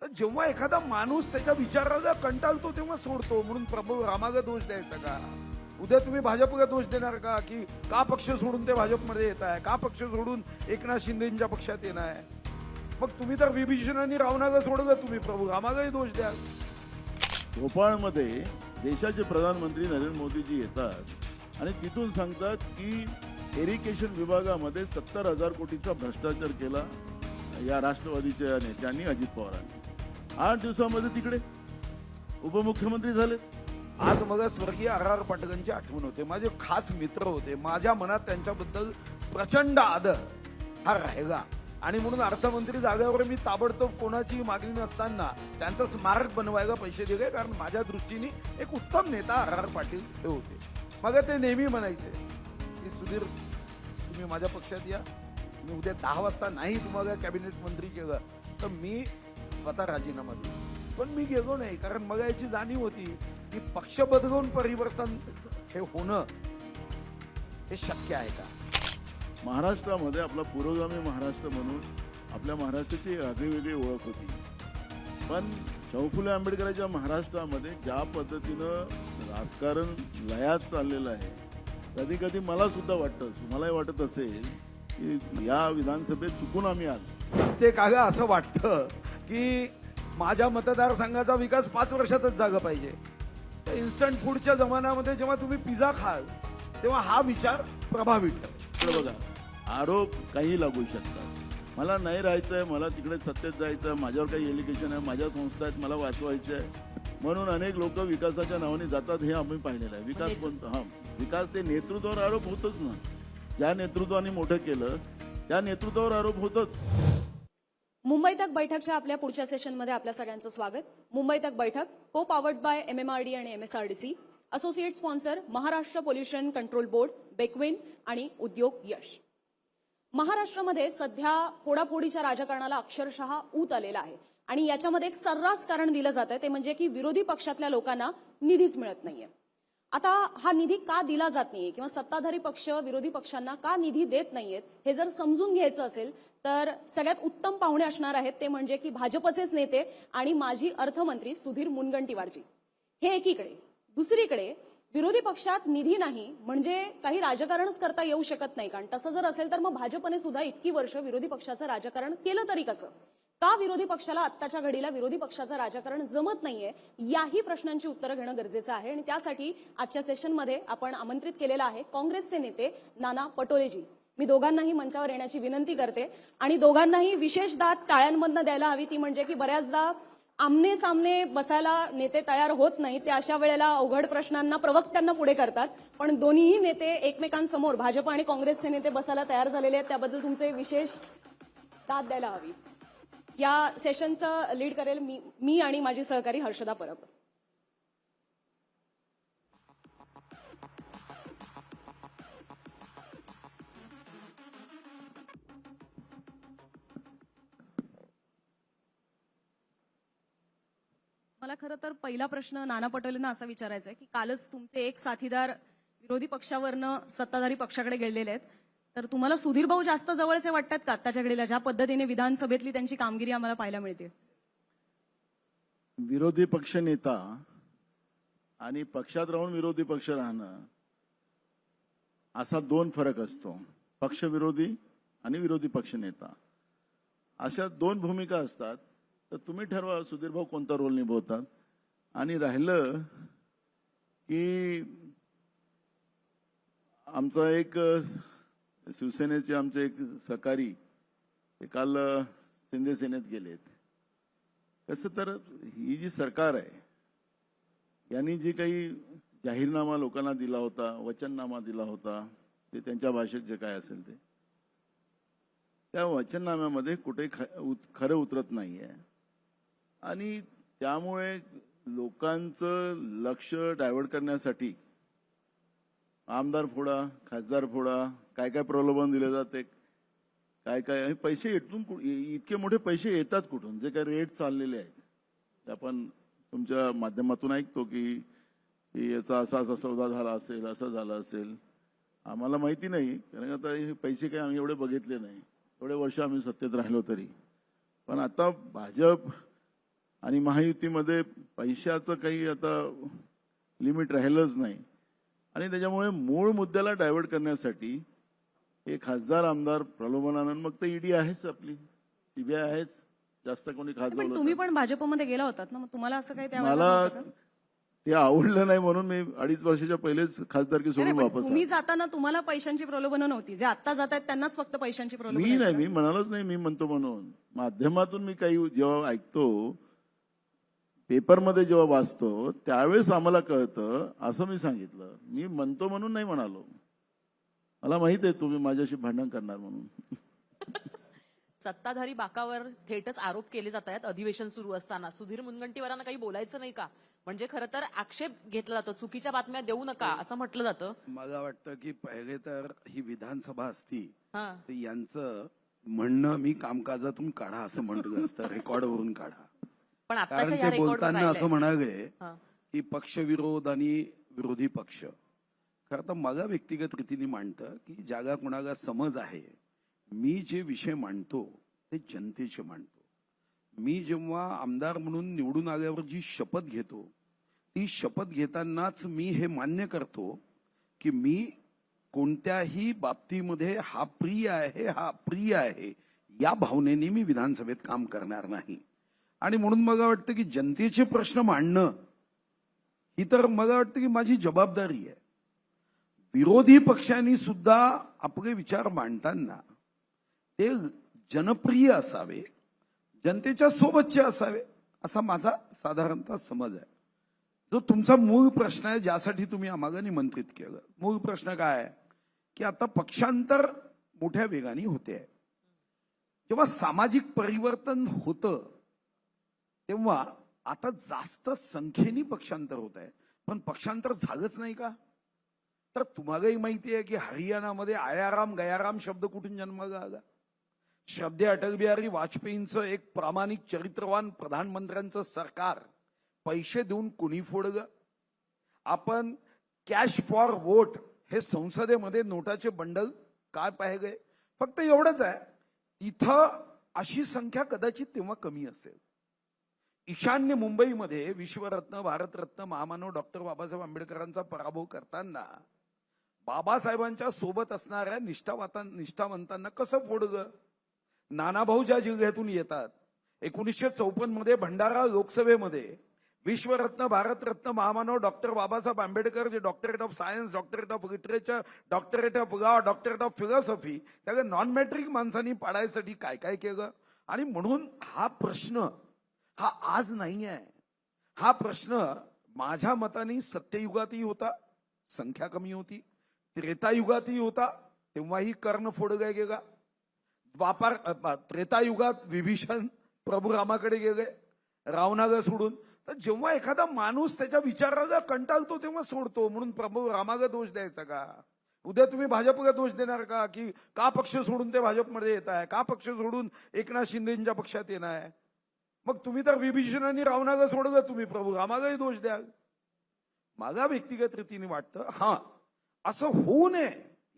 तर जेव्हा एखादा माणूस त्याच्या विचाराला कंटाळतो तेव्हा सोडतो, म्हणून प्रभू रामाला दोष द्यायचा का? उद्या तुम्ही भाजपला दोष देणार का का पक्ष सोडून ते भाजपमध्ये येत आहे, का पक्ष सोडून एकनाथ शिंदेच्या पक्षात येणार आहे? मग तुम्ही तर विभीषण आणि रावणाला सोडलं, तुम्ही प्रभू रामालाही दोष द्याल. भोपाळमध्ये देशाचे प्रधानमंत्री नरेंद्र मोदीजी येतात आणि तिथून सांगतात की इरिगेशन विभागामध्ये 70,000 कोटीचा भ्रष्टाचार केला या राष्ट्रवादीच्या नेत्यांनी, अजित पवारांनी. 8 दिवसामध्ये तिकडे उपमुख्यमंत्री झाले. आज मला स्वर्गीय आर पाटलांची आठवण होते. माझे खास मित्र होते. माझ्या मनात त्यांच्याबद्दल प्रचंड आदर हा राहिला आणि म्हणून अर्थमंत्री जागेवर मी ताबडतोब कोणाची मागणी नसताना त्यांचं स्मारक बनवायला पैसे दिले, कारण माझ्या दृष्टीने एक उत्तम नेता आर पाटील हे होते. मग ते नेहमी म्हणायचे की सुधीर, तुम्ही माझ्या पक्षात या, मी उद्या 10 वाजता नाही तुम्हाला कॅबिनेट मंत्री केलं तर मी स्वतः राजीनामा देईन. पण मी गेलो नाही, कारण मला याची जाणीव होती की पक्ष बदलून परिवर्तन हे होणं हे शक्य आहे का? महाराष्ट्रामध्ये आपला पुरोगामी महाराष्ट्र म्हणून आपल्या महाराष्ट्राची आगळीवेगळी ओळख होती. पण शाहू फुले आंबेडकरांच्या महाराष्ट्रामध्ये ज्या पद्धतीनं राजकारण लयात चाललेलं आहे, कधी कधी मला सुद्धा वाटतं, तुम्हालाही वाटत असेल की या विधानसभेत चुकून आम्ही आलो. ते कागा असं वाटतं की माझ्या मतदारसंघाचा विकास 5 वर्षातच झाला पाहिजे. त्या इन्स्टंट फूडच्या जमान्यामध्ये जेव्हा तुम्ही पिझ्झा खाल तेव्हा हा विचार प्रभावी ठरेल. बघा, आरोप काही लागू शकतात. मला नाही राहायचंय, मला तिकडे सत्तेत जायचं, माझ्यावर काही एलिगेशन आहे, माझ्या संस्था आहेत, मला वाचवायचे आहे, म्हणून अनेक लोक विकासाच्या नावाने जातात. हे आम्ही पाहिलेलं आहे. विकास कोणता? विकास ते नेतृत्वावर आरोप होतच ना. ज्या नेतृत्वाने मोठं केलं त्या नेतृत्वावर आरोप होतच. मुंबई तक बैठकच्या आपल्या पुढच्या सेशनमध्ये आपल्या सगळ्यांचं स्वागत. मुंबई तक बैठक को पॉवर्ड बाय MMRD आणि MSRDC, associate sponsor Maharashtra pollution control board, बेक्विन आणि उद्योग यश. महाराष्ट्रामध्ये सध्या फोडाफोडीच्या राजकारणाला अक्षरशः ऊत आलेला आहे आणि याच्यामध्ये एक सर्रास कारण दिलं जात आहे, ते म्हणजे की विरोधी पक्षातल्या लोकांना निधीच मिळत नाहीये. आता हा निधी का दिला जात नाहीये किंवा सत्ताधारी पक्ष विरोधी पक्षांना का निधी देत नाहीयेत हे जर समजून घ्यायचं असेल तर सगळ्यात उत्तम पाहुणे असणार आहेत ते म्हणजे की भाजपचेच नेते आणि माजी अर्थमंत्री सुधीर मुनगंटीवारजी. हे एकीकडे. दुसरीकडे विरोधी पक्षात निधी नाही म्हणजे काही राजकारणच करता येऊ शकत नाही, कारण तसं जर असेल तर मग भाजपने सुद्धा इतकी वर्ष विरोधी पक्षाचं राजकारण केलं तरी कसं? का विरोधी पक्षाला आत्ताच्या घडीला विरोधी पक्षाचं राजकारण जमत नाहीये, याही प्रश्नांची उत्तरं घेणं गरजेचं आहे. आणि त्यासाठी आजच्या सेशनमध्ये आपण आमंत्रित केलेलं आहे काँग्रेसचे नेते नाना पटोलेजी. मी दोघांनाही मंचावर येण्याची विनंती करते आणि दोघांनाही विशेष दाद टाळ्यांमधनं द्यायला हवी, ती म्हणजे की बऱ्याचदा आमने सामने बसायला नेते तयार होत नाही, ते अशा वेळेला अवघड प्रश्नांना प्रवक्त्यांना पुढे करतात. पण दोन्हीही नेते एकमेकांसमोर भाजप आणि काँग्रेसचे नेते बसायला तयार झालेले आहेत, त्याबद्दल तुमचे विशेष दाद द्यायला हवी. या सेशनचं लीड करेल मी आणि माझी सहकारी हर्षदा परब. मला खरं तर पहिला प्रश्न नाना पटोलेंना असा विचारायचा आहे की कालच तुमचे एक साथीदार विरोधी पक्षावरनं सत्ताधारी पक्षाकडे गेलेले आहेत, तर तुम्हाला सुधीर भाऊ जास्त जवळचे वाटतात का आत्ताच्या घडीला, ज्या पद्धतीने विधानसभेतली त्यांची कामगिरी आम्हाला पाहायला मिळते? विरोधी पक्ष नेता आणि पक्षात राहून विरोधी पक्ष राहणं असा 2 फरक असतो. पक्षविरोधी आणि विरोधी पक्ष नेता अशा 2 भूमिका असतात. तर तुम्ही ठरवा सुधीर भाऊ कोणता रोल निभवतात. आणि राहिलं की आमचा एक शिवसेनेचे आमचे एक सहकारी ते काल शिंदे सेनेत गेलेत. कसं तर ही जी सरकार आहे यांनी जी काही जाहीरनामा लोकांना दिला होता, वचननामा दिला होता, ते त्यांच्या भाषेत जे काय असेल ते, त्या वचननाम्यामध्ये कुठे खरं उतरत नाहीये. आणि त्यामुळे लोकांचं लक्ष डायव्हर्ट करण्यासाठी आमदार फोडा, खासदार फोडा, काय काय प्रलोभन दिले जाते, काय काय पैसे इथून इतके मोठे पैसे येतात कुठून, जे काय रेट चाललेले आहेत आपण तुमच्या माध्यमातून ऐकतो की याचा असा असा सौदा झाला असेल, असं झालं असेल. आम्हाला माहिती नाही, कारण आता हे पैसे काही आम्ही एवढे बघितले नाही, एवढे वर्ष आम्ही सत्तेत राहिलो तरी. पण आता भाजप आणि महायुतीमध्ये पैशाचं काही आता लिमिट राहिलंच नाही आणि त्याच्यामुळे मूळ मुद्द्याला डायव्हर्ट करण्यासाठी हे खासदार आमदार प्रलोभनानंद, मग तर ईडी आहेच, आपली सीबीआय आहेच, जास्त कोणी पण खासदार तुम्ही पण भाजपमध्ये गेला होतात ना, मग तुम्हाला असं काही त्यावेळेला मला नव्हतं का? ते आवडलं नाही म्हणून मी 2.5 वर्षाच्या पहिलेच खासदारकी नाही, सोडून पण वापस तुम्ही आलो. जाताना तुम्हाला पैशांची प्रलोभनं नव्हती, जे आता जात आहेत त्यांनाच फक्त पैशांची प्रलोभनं मी आहेत नाही, का? मी म्हणालोच नाही मी म्हणतो म्हणून. माध्यमातून मी काही जेव्हा ऐकतो, पेपरमध्ये जेव्हा वाचतो, त्यावेळेस आम्हाला कळतं असं मी सांगितलं. मी म्हणतो म्हणून नाही म्हणालो. मला माहित आहे तुम्ही माझ्याशी भांडण करणार म्हणून. सत्ताधारी बाकावर थेटच आरोप केले जात आहेत अधिवेशन सुरू असताना. सुधीर मुनगंटीवारांना काही बोलायचं नाही का? म्हणजे खरं तर आक्षेप घेतला जातो, चुकीच्या बातम्या देऊ नका असं म्हटलं जातं. मला वाटतं की पहिले तर ही विधानसभा असती हा. तर यांचं म्हणणं मी कामकाजातून काढा असं म्हटलं असतं, रेकॉर्डवरून काढा. पण कारण आताच्या ह्या ते रेकॉर्ड बोलताना असं म्हणाले हा. की पक्षविरोध आणि विरोधी पक्ष. खरं तर मला व्यक्तिगत रीतीने मांडतं की जागा कुणाला समज आहे, मी जे विषय मांडतो ते जनतेचे मांडतो. मी जेव्हा आमदार म्हणून निवडून आल्यावर जी शपथ घेतो, ती शपथ घेतानाच मी हे मान्य करतो की मी कोणत्याही बाबतीमध्ये हा प्रिय आहे, हा अप्रिय आहे, या भावनेने मी विधानसभेत काम करणार नाही. आणि म्हणून मला वाटतं की जनतेचे प्रश्न मांडणं ही तर मला वाटतं की माझी जबाबदारी आहे. विरोधी पक्षांनी सुद्धा आपले विचार मांडताना ते जनप्रिय असावे, जनतेच्या सोबतचे असावे, असा माझा साधारणतः समज आहे. जो तुमचा मूळ प्रश्न आहे, ज्यासाठी तुम्ही आम्हाला निमंत्रित केलं, मूळ प्रश्न काय आहे की आता पक्षांतर मोठ्या वेगाने होते. जेव्हा सामाजिक परिवर्तन होतं तेव्हा आता जास्त संख्येने पक्षांतर होत आहे, पण पक्षांतर झालंच नाही का? तर तुम्हालाही माहिती आहे की हरियाणामध्ये आयाराम गयाराम शब्द कुठून जन्माला आला? शब्द अटल बिहारी वाजपेयींचं एक प्रामाणिक चरित्रवान प्रधानमंत्र्यांचं सरकार पैसे देऊन कोणी फोडलं? आपण कॅश फॉर वोट हे संसदेमध्ये नोटाचे बंडल काय पाहिले? फक्त एवढंच आहे, तिथं अशी संख्या कदाचित तेव्हा कमी असेल. ईशान्य मुंबईमध्ये विश्वरत्न भारतरत्न महामानव डॉक्टर बाबासाहेब आंबेडकरांचा पराभव करताना बाबासाहेबांच्या सोबत असणाऱ्या निष्ठावंतांना कसं फोडलं? नानाभाऊ ज्या जिल्ह्यातून येतात, 1954 मध्ये भंडारा लोकसभेमध्ये विश्वरत्न भारतरत्न महामानव डॉक्टर बाबासाहेब आंबेडकर, जे doctorate of science, doctorate of literature, doctorate of law, doctorate of philosophy, त्याला नॉन मॅट्रिक माणसांनी पाडायसाठी काय काय केलं? आणि म्हणून हा प्रश्न हा आज नाही आहे. हा प्रश्न माझ्या मताने सत्ययुगातही होता, संख्या कमी होती. त्रेतायुगातही होता, तेव्हाही कर्ण फोडला गेला. त्रेतायुगात विभीषण प्रभू रामाकडे गेले रावणाला सोडून. तर जेव्हा एखादा माणूस त्याच्या विचाराला कंटाळतो तेव्हा सोडतो, म्हणून प्रभू रामाला दोष द्यायचा का? उद्या तुम्ही भाजपला दोष देणार का की का पक्ष सोडून ते भाजपमध्ये येत आहे, का पक्ष सोडून एकनाथ शिंदेच्या पक्षात येणार आहे? मग तुम्ही तर विभीषणाने रावणाला सोडलं, तुम्ही प्रभू रामालाही दोष द्याल. माझा व्यक्तिगत रीतीने वाटतं हा असं होऊ नये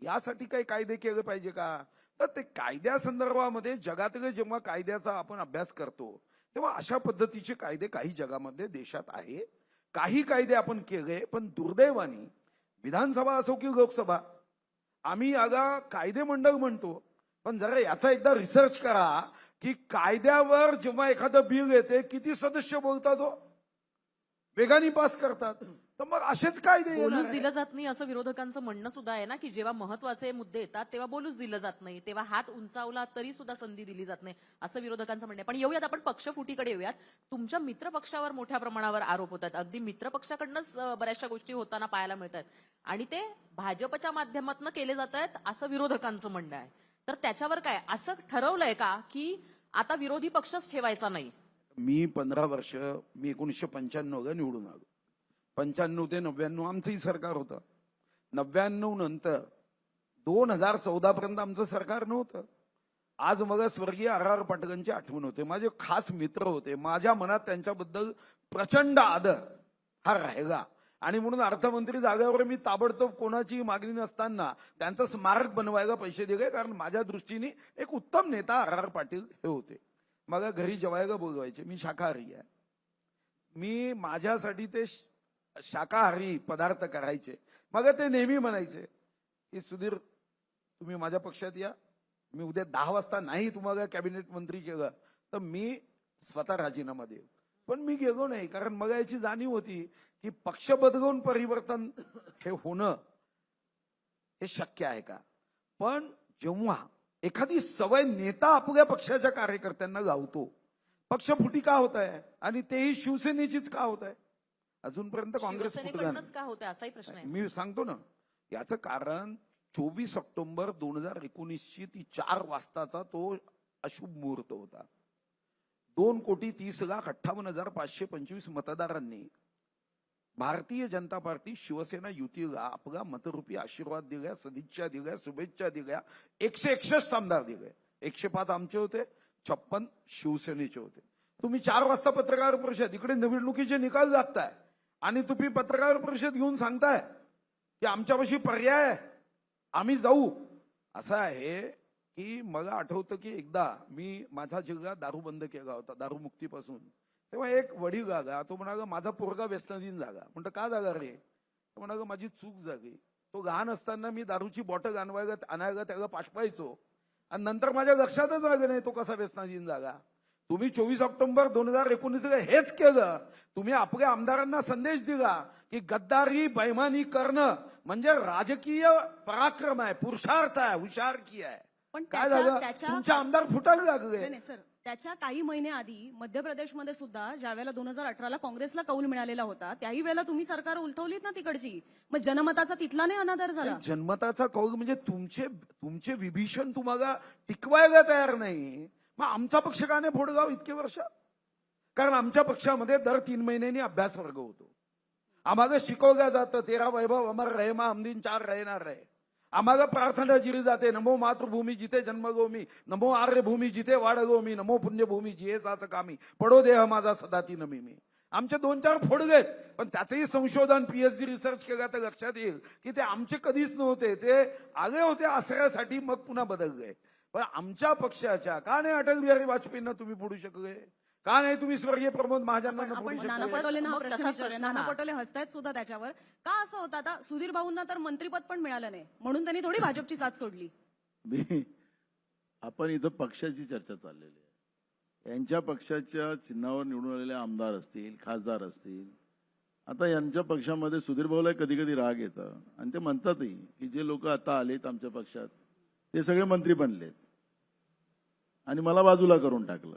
यासाठी काही कायदे केले पाहिजे का? तर ते कायद्यासंदर्भामध्ये जगातले जेव्हा कायद्याचा आपण अभ्यास करतो तेव्हा अशा पद्धतीचे कायदे काही जगामध्ये देशात आहे. काही कायदे आपण केले, पण दुर्दैवाने विधानसभा असो की लोकसभा, आम्ही आगा कायदे मंडळ म्हणतो, पण जरा याचा एकदा रिसर्च करा की कायद्यावर जेव्हा एखादं बिल येते किती सदस्य बोलतात, हो वेगाने पास करतात. तर मग असेच कायदे येणार बोलूच आहे. दिलं जात नाही असं विरोधकांचं म्हणणं सुद्धा आहे ना, की जेव्हा महत्वाचे मुद्दे येतात तेव्हा बोलूच दिलं जात नाही, तेव्हा हात उंचावला तरी सुद्धा संधी दिली जात नाही असं विरोधकांचं म्हणणं आहे. पण येऊयात आपण पक्षफुटीकडे येऊयात. तुमच्या मित्रपक्षावर मोठ्या प्रमाणावर आरोप होतात, अगदी मित्रपक्षाकडनंच बऱ्याचशा गोष्टी होताना पाहायला मिळतात आणि ते भाजपच्या माध्यमातून केले जात आहेत असं विरोधकांचं म्हणणं आहे. तर त्याच्यावर काय असं ठरवलंय का की आता विरोधी पक्षच ठेवायचा नाही? मी 15 वर्ष, मी 1995 निवडून आलो. 95 ते 99 आमचंही सरकार होतं. 99 नंतर 2014 पर्यंत आमचं सरकार नव्हतं. आज मला स्वर्गीय आर पाटलांची आठवण होते. माझे खास मित्र होते. माझ्या मनात त्यांच्याबद्दल प्रचंड आदर हा राहिला आणि म्हणून अर्थमंत्री जागेवर मी ताबडतोब कोणाची मागणी नसताना त्यांचं स्मारक बनवायला पैसे दिले, कारण माझ्या दृष्टीने एक उत्तम नेता आर पाटील हे होते. मला घरी जेवायला बोलवायचे, मी शाकाहारी आहे. मी माझ्यासाठी ते शाकाहारी पदार्थ करायचे. मग ते नेहमी म्हणायचे की सुधीर तुम्ही माझ्या पक्षात या, मी उद्या 10 वाजता नाही तुम्हाला कॅबिनेट मंत्री केलं तर मी स्वतः राजीनामा देईन. पण मी गेलो नाही, कारण मग याची जाणीव होती की पक्ष बदलून परिवर्तन हे होणं हे शक्य आहे का. पण जेव्हा एखादी सवय नेता आपल्या पक्षाच्या कार्यकर्त्यांना गावतो, पक्षफुटी का होत आहे आणि तेही शिवसेनेचीच का होत आहे. अजूनपर्यंत काँग्रेस फुटलं शिवसेनेकडनंच का होतंय असाही प्रश्न आहे. मी सांगतो ना, याचं कारण 24 ऑक्टोबर 2019ची ती 4 वाजताचा तो अशुभ मुहूर्त होता. 2,30,58,525 मतदारांनी भारतीय जनता पार्टी शिवसेना युतीला आपला मतरूपी आशीर्वाद दिला, सदिच्छा दिल्या, शुभेच्छा दिल्या. 161 आमदार दिले. 105 आमचे होते, 56 शिवसेनेचे होते. तुम्ही 4 वाजता पत्रकार परिषद, इकडे निवडणुकीचे निकाल लागताय आणि तुम्ही पत्रकार परिषद घेऊन सांगताय की आमच्यापाशी पर्याय आहे, आम्ही जाऊ. असं आहे की मला आठवतं की एकदा मी माझा जिल्हा दारू बंद केला होता, दारूमुक्तीपासून. तेव्हा एक वडील आला, तो म्हणाला माझा पोरगा व्यसनाधीन झाला. म्हणतो का झाला रे. तो म्हणाला माझी चूक झाली. तो लहान असताना मी दारूची बॉटल आणायला त्याला पाठवायचो आणि नंतर माझ्या लक्षातच आलं नाही तो कसा व्यसनाधीन झाला. तुम्ही 24 ऑक्टोबर 2019ला हेच केलं. तुम्ही आपल्या आमदारांना संदेश दिला की गद्दारी बैमानी करणं म्हणजे राजकीय पराक्रम आहे, पुरुषार्थ आहे, हुशारकी आहे. पण काय झालं, तुमचे आमदार फुटायला लागले. नाही सर, त्याच्या काही महिने आधी मध्य प्रदेशमध्ये सुद्धा ज्या वेळेला 2018ला काँग्रेसला कौल मिळालेला होता, त्याही वेळेला तुम्ही सरकार उलथवलीत ना तिकडची. मग जनमताचा तिथला नाही अनादर झाला. जनमताचा कौल म्हणजे तुमचे विभीषण तुम्हाला टिकवायला तयार नाही. मग आमचा पक्ष का नाही फोडगाव इतके वर्ष. कारण आमच्या पक्षामध्ये दर 3 महिन्यांनी अभ्यास वर्ग होतो. आम्हाला शिकवलं जातं 13 वैभव अमर रहे मा हमदीन 4 रहणार रहे. आम्हाला प्रार्थना जिरी जाते, नमो मातृभूमी जिथे जन्मगो मी, नमो आर्यभूमी जिथे वाढगो मी, नमो पुण्यभूमी जिहे जाच कामी, पडो देह माझा सदाती नमी मी. आमचे 2-4 फोडगेत, पण त्याचंही संशोधन पीएचडी रिसर्च केलं तर लक्षात येईल की ते आमचे कधीच नव्हते. ते आले होते आश्रयासाठी, मग पुन्हा बदलले. पण आमच्या पक्षाच्या का नाही अटल बिहारी वाजपेयींना तुम्ही फोडू शकले, का नाही तुम्ही स्वर्गीय प्रमोद महाजनांना फोडू आपण शकले. नाना पटोलेंना हा मग प्रश्न तसाच विचारूया. प्रश्न नाना हा. पटोले हसतायत सुद्धा त्याच्यावर. का असं होतं, आता सुधीर भाऊंना तर मंत्रीपद पण मिळालं नाही म्हणून त्यांनी थोडी भाजपची साथ सोडली. आपण इथं पक्षाची चर्चा चाललेली आहे. यांच्या पक्षाच्या चिन्हावर निवडून आलेले आमदार असतील, खासदार असतील. आता यांच्या पक्षामध्ये सुधीर भाऊला कधी कधी राग येतं आणि ते म्हणतातही की जे लोक आता आलेत आमच्या पक्षात ते सगळे मंत्री बनलेत आणि मला बाजूला करून टाकलं,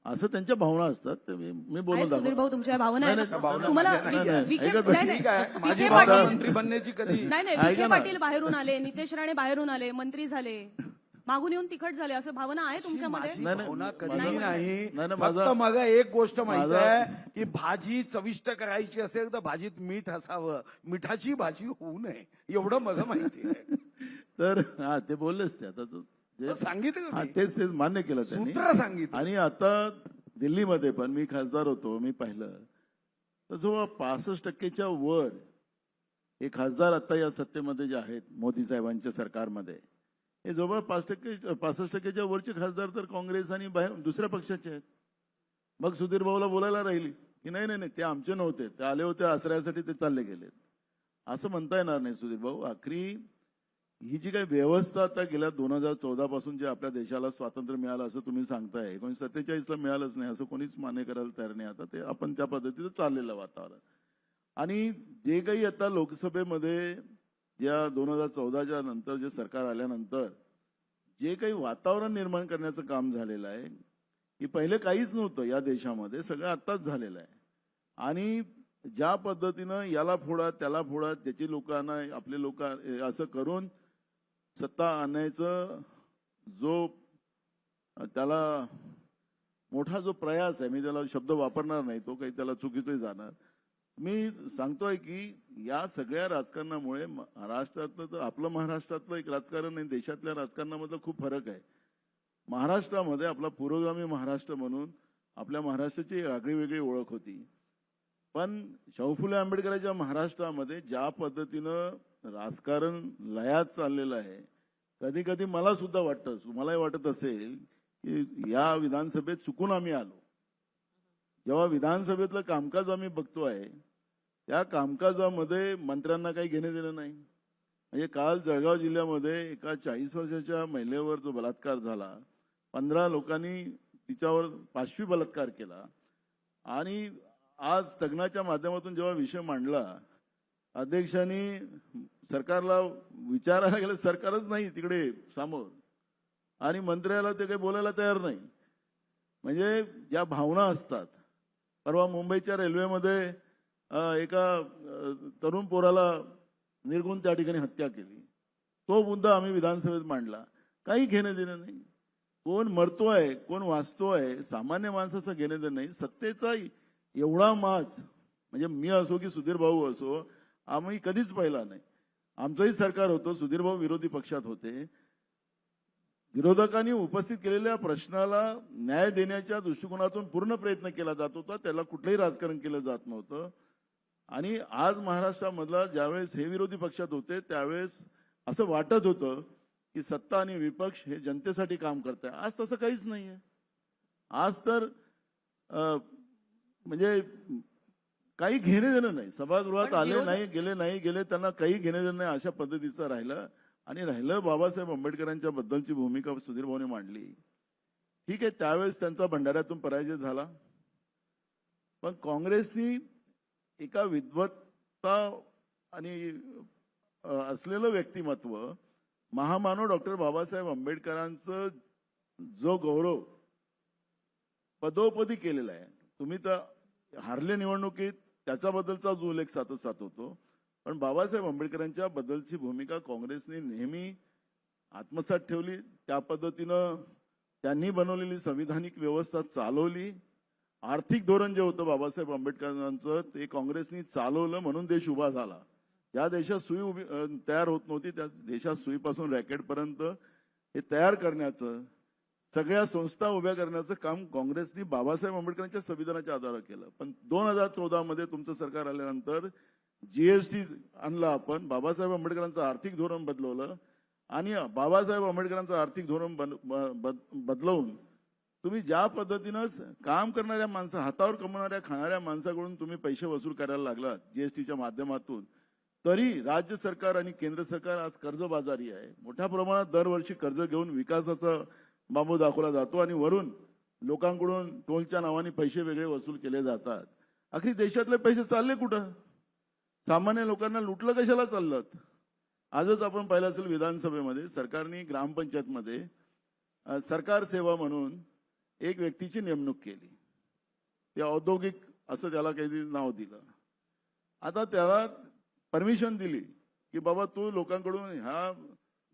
असं त्यांच्या भावना असतात. ते मी बोलून आहेत सुधीर भाऊ, तुमच्या भावना आहेत. भावना तुम्हाला माझ्या नाही. विखे- ऐका नाही, ठीक आहे, नाही. माझी विखे भावना पाटील- मंत्री बनण्याची कधी नाही नाही, ऐका विखे ना. पाटील बाहेरून आले, नितेश राणे बाहेरून आले, मंत्री झाले, मागून येऊन तिखट झाले, असं भावना आहे तुमच्यामध्ये. माझी नाही, नाही, भावना माझा- कधी नाही, नाही. नाही, फक्त माझा- मला एक गोष्ट माहित माझा- आहे की भाजी चविष्ट करायची असेल तर भाजीत मीठ असावं, मिठाची भाजी होऊ नये, एवढं मला माहिती आहे. तर हा ते बोललेच ते आता सांगितलं हा मी. तेच मान्य केलं त्यांनी. सूत्र सांगितलं. आणि आता दिल्लीमध्ये पण मी खासदार होतो, मी पाहिलं तर जो 65% वर हे खासदार आता या सत्तेमध्ये जे आहेत मोदी साहेबांच्या सरकारमध्ये, हे जवळ 65% वरचे खासदार तर काँग्रेस आणि दुसऱ्या पक्षाचे आहेत. मग सुधीर भाऊला बोलायला राहिली की नाही नाही नाही ते आमचे नव्हते, ते आले होते आश्रयासाठी, ते चालले गेलेत, असं म्हणता येणार नाही. सुधीर भाऊ, आखरी ही जी काही व्यवस्था आता गेल्या 2014 पासून जे आपल्या देशाला स्वातंत्र्य मिळालं असं तुम्ही सांगताय, 1947ला मिळालंच नाही असं कोणीच मान्य करायला तयार नाही. आता ते आपण त्या पद्धतीचं चाललेलं वातावरण. आणि जे काही आता लोकसभेमध्ये या 2014च्या नंतर जे सरकार आल्यानंतर जे काही वातावरण निर्माण करण्याचं काम झालेलं आहे की पहिले काहीच नव्हतं या देशामध्ये, सगळं आत्ताच झालेलं आहे. आणि ज्या पद्धतीनं याला फोडा त्याला फोडा, त्याची लोकांना आपले लोक असं करून सत्ता आणायचं जो त्याला मोठा जो प्रयास आहे, मी त्याला शब्द वापरणार नाही, तो काही त्याला चुकीचंही जाणार. मी सांगतोय की या सगळ्या राजकारणामुळे महाराष्ट्रातलं, तर आपलं महाराष्ट्रातलं एक राजकारण आणि देशातल्या राजकारणामधलं खूप फरक आहे. महाराष्ट्रामध्ये आपला पुरोगामी महाराष्ट्र म्हणून आपल्या महाराष्ट्राची एक आगळी वेगळी ओळख होती. पण शाहू फुले आंबेडकरांच्या महाराष्ट्रामध्ये ज्या पद्धतीनं राजकारण लयात चाललेलं आहे, कधी कधी मला सुद्धा वाटतं, तुम्हालाही वाटत असेल की या विधानसभेत चुकून आम्ही आलो. जेव्हा विधानसभेतलं कामकाज आम्ही बघतोय त्या कामकाजामध्ये मंत्र्यांना काही घेणे देणं नाही. म्हणजे काल जळगाव जिल्ह्यामध्ये एका 40 वर्षाच्या महिलेवर जो बलात्कार झाला, 15 लोकांनी तिच्यावर पाशवी बलात्कार केला आणि आज स्थगनाच्या माध्यमातून जेव्हा विषय मांडला, अध्यक्षांनी सरकारला विचारायला गेलं, सरकारच नाही तिकडे समोर आणि मंत्र्याला ते काही बोलायला तयार नाही. म्हणजे ज्या भावना असतात. परवा मुंबईच्या रेल्वेमध्ये एका तरुण पोराला निर्गुण त्या ठिकाणी हत्या केली. तो मुद्दा आम्ही विधानसभेत मांडला. काही घेणं देणं नाही. कोण मरतोय कोण वाचतोय सामान्य माणसाचं घेणं देणं नाही. सत्तेचा एवढा माज म्हणजे मी असो की सुधीर भाऊ असो आम्ही कधीच पाहिला नाही. आमचंही सरकार होतं, सुधीर भाऊ विरोधी पक्षात होते. विरोधकांनी उपस्थित केलेल्या प्रश्नाला न्याय देण्याच्या दृष्टिकोनातून पूर्ण प्रयत्न केला जात होता. त्याला कुठलंही राजकारण केलं जात नव्हतं. आणि आज महाराष्ट्रामधला ज्यावेळेस हे विरोधी पक्षात होते त्यावेळेस असं वाटत होतं की सत्ता आणि विपक्ष हे जनतेसाठी काम करत आहे. आज तसं काहीच नाहीये. आज तर म्हणजे काही घेणे देणं नाही. सभागृहात पण आले नाही गेले त्यांना काही घेणे देणं नाही अशा पद्धतीचं राहिलं. आणि राहिलं बाबासाहेब आंबेडकरांच्या बद्दलची भूमिका सुधीर भाऊने मांडली. ठीक आहे, त्यावेळेस त्यांचा भंडाऱ्यातून पराजय झाला. पण काँग्रेसनी एका विद्वत्ता आणि असलेलं व्यक्तिमत्व महामानव डॉक्टर बाबासाहेब आंबेडकरांचं जो गौरव पदोपदी केलेला आहे. तुम्ही तर हारले निवडणुकीत त्याच्याबद्दलचा जो उल्लेख सातत होतो. पण बाबासाहेब आंबेडकरांच्या बद्दलची भूमिका काँग्रेसने नेहमी आत्मसात ठेवली. त्या पद्धतीनं त्यांनी बनवलेली संविधानिक व्यवस्था चालवली. आर्थिक धोरण जे होतं बाबासाहेब आंबेडकरांचं ते काँग्रेसनी चालवलं म्हणून देश उभा झाला. ज्या देशात सुई तयार होत नव्हती त्या देशात सुईपासून रॅकेटपर्यंत हे तयार करण्याचं सगळ्या संस्था उभ्या करण्याचं काम काँग्रेसनी बाबासाहेब आंबेडकरांच्या संविधानाच्या आधारावर केलं. पण 2014 मध्ये तुमचं सरकार आल्यानंतर जीएसटी आणला आपण. बाबासाहेब आंबेडकरांचं आर्थिक धोरण बदलवलं आणि बाबासाहेब आंबेडकरांचं आर्थिक धोरण बदलवून तुम्ही ज्या पद्धतीनं काम करणाऱ्या माणसं हातावर कमवणाऱ्या खाणाऱ्या माणसाकडून तुम्ही पैसे वसूल करायला लागलात जीएसटीच्या माध्यमातून, तरी राज्य सरकार आणि केंद्र सरकार आज कर्जबाजारी आहे. मोठ्या प्रमाणात दरवर्षी कर्ज घेऊन विकासाचा बांबू दाखवला जातो आणि वरून लोकांकडून टोलच्या नावाने पैसे वेगळे वसूल केले जातात. अखेर देशातले पैसे चालले कुठं? सामान्य लोकांना लुटलं कशाला चाललं? आजच आपण पाहिलं असेल विधानसभेमध्ये सरकारने ग्रामपंचायतमध्ये सरकार सेवा म्हणून एक व्यक्तीची नेमणूक केली. ते औद्योगिक असं त्याला काही नाव दिलं. आता त्याला परमिशन दिली की बाबा तू लोकांकडून ह्या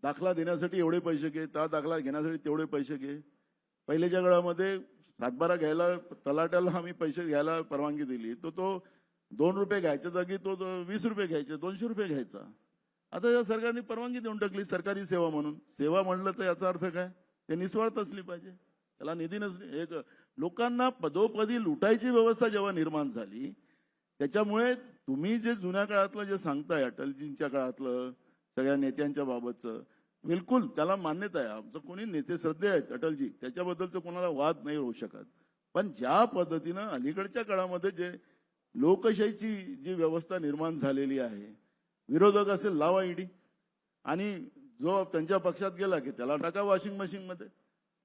दाखला देण्यासाठी एवढे पैसे घे, त्या दाखला घेण्यासाठी तेवढे पैसे घे. पहिल्याच्या काळामध्ये सातबारा घ्यायला तलाट्याला आम्ही पैसे घ्यायला परवानगी दिली, तो 2 रुपये घ्यायच्या जागी तो 20 रुपये घ्यायचे, 200 रुपये घ्यायचा. आता या सरकारने परवानगी देऊन टाकली सरकारी सेवा म्हणून. सेवा म्हणलं तर याचा अर्थ काय? ते निस्वार्थ असली पाहिजे, त्याला निधी नसली. एक लोकांना पदोपदी लुटायची व्यवस्था जेव्हा निर्माण झाली त्याच्यामुळे तुम्ही जे जुन्या काळातलं जे सांगताय अटलजींच्या काळातलं सगळ्या नेत्यांच्या बाबतचं बिलकुल त्याला मान्यता आहे. आमचं कोणी नेते श्रद्धे आहेत अटलजी, त्याच्याबद्दलचं कोणाला वाद नाही होऊ शकत. पण ज्या पद्धतीनं अलीकडच्या काळामध्ये जे लोकशाहीची जी व्यवस्था निर्माण झालेली आहे, विरोधक असेल लावा ईडी आणि जो त्यांच्या पक्षात गेला की त्याला टाका वॉशिंग मशीन मध्ये.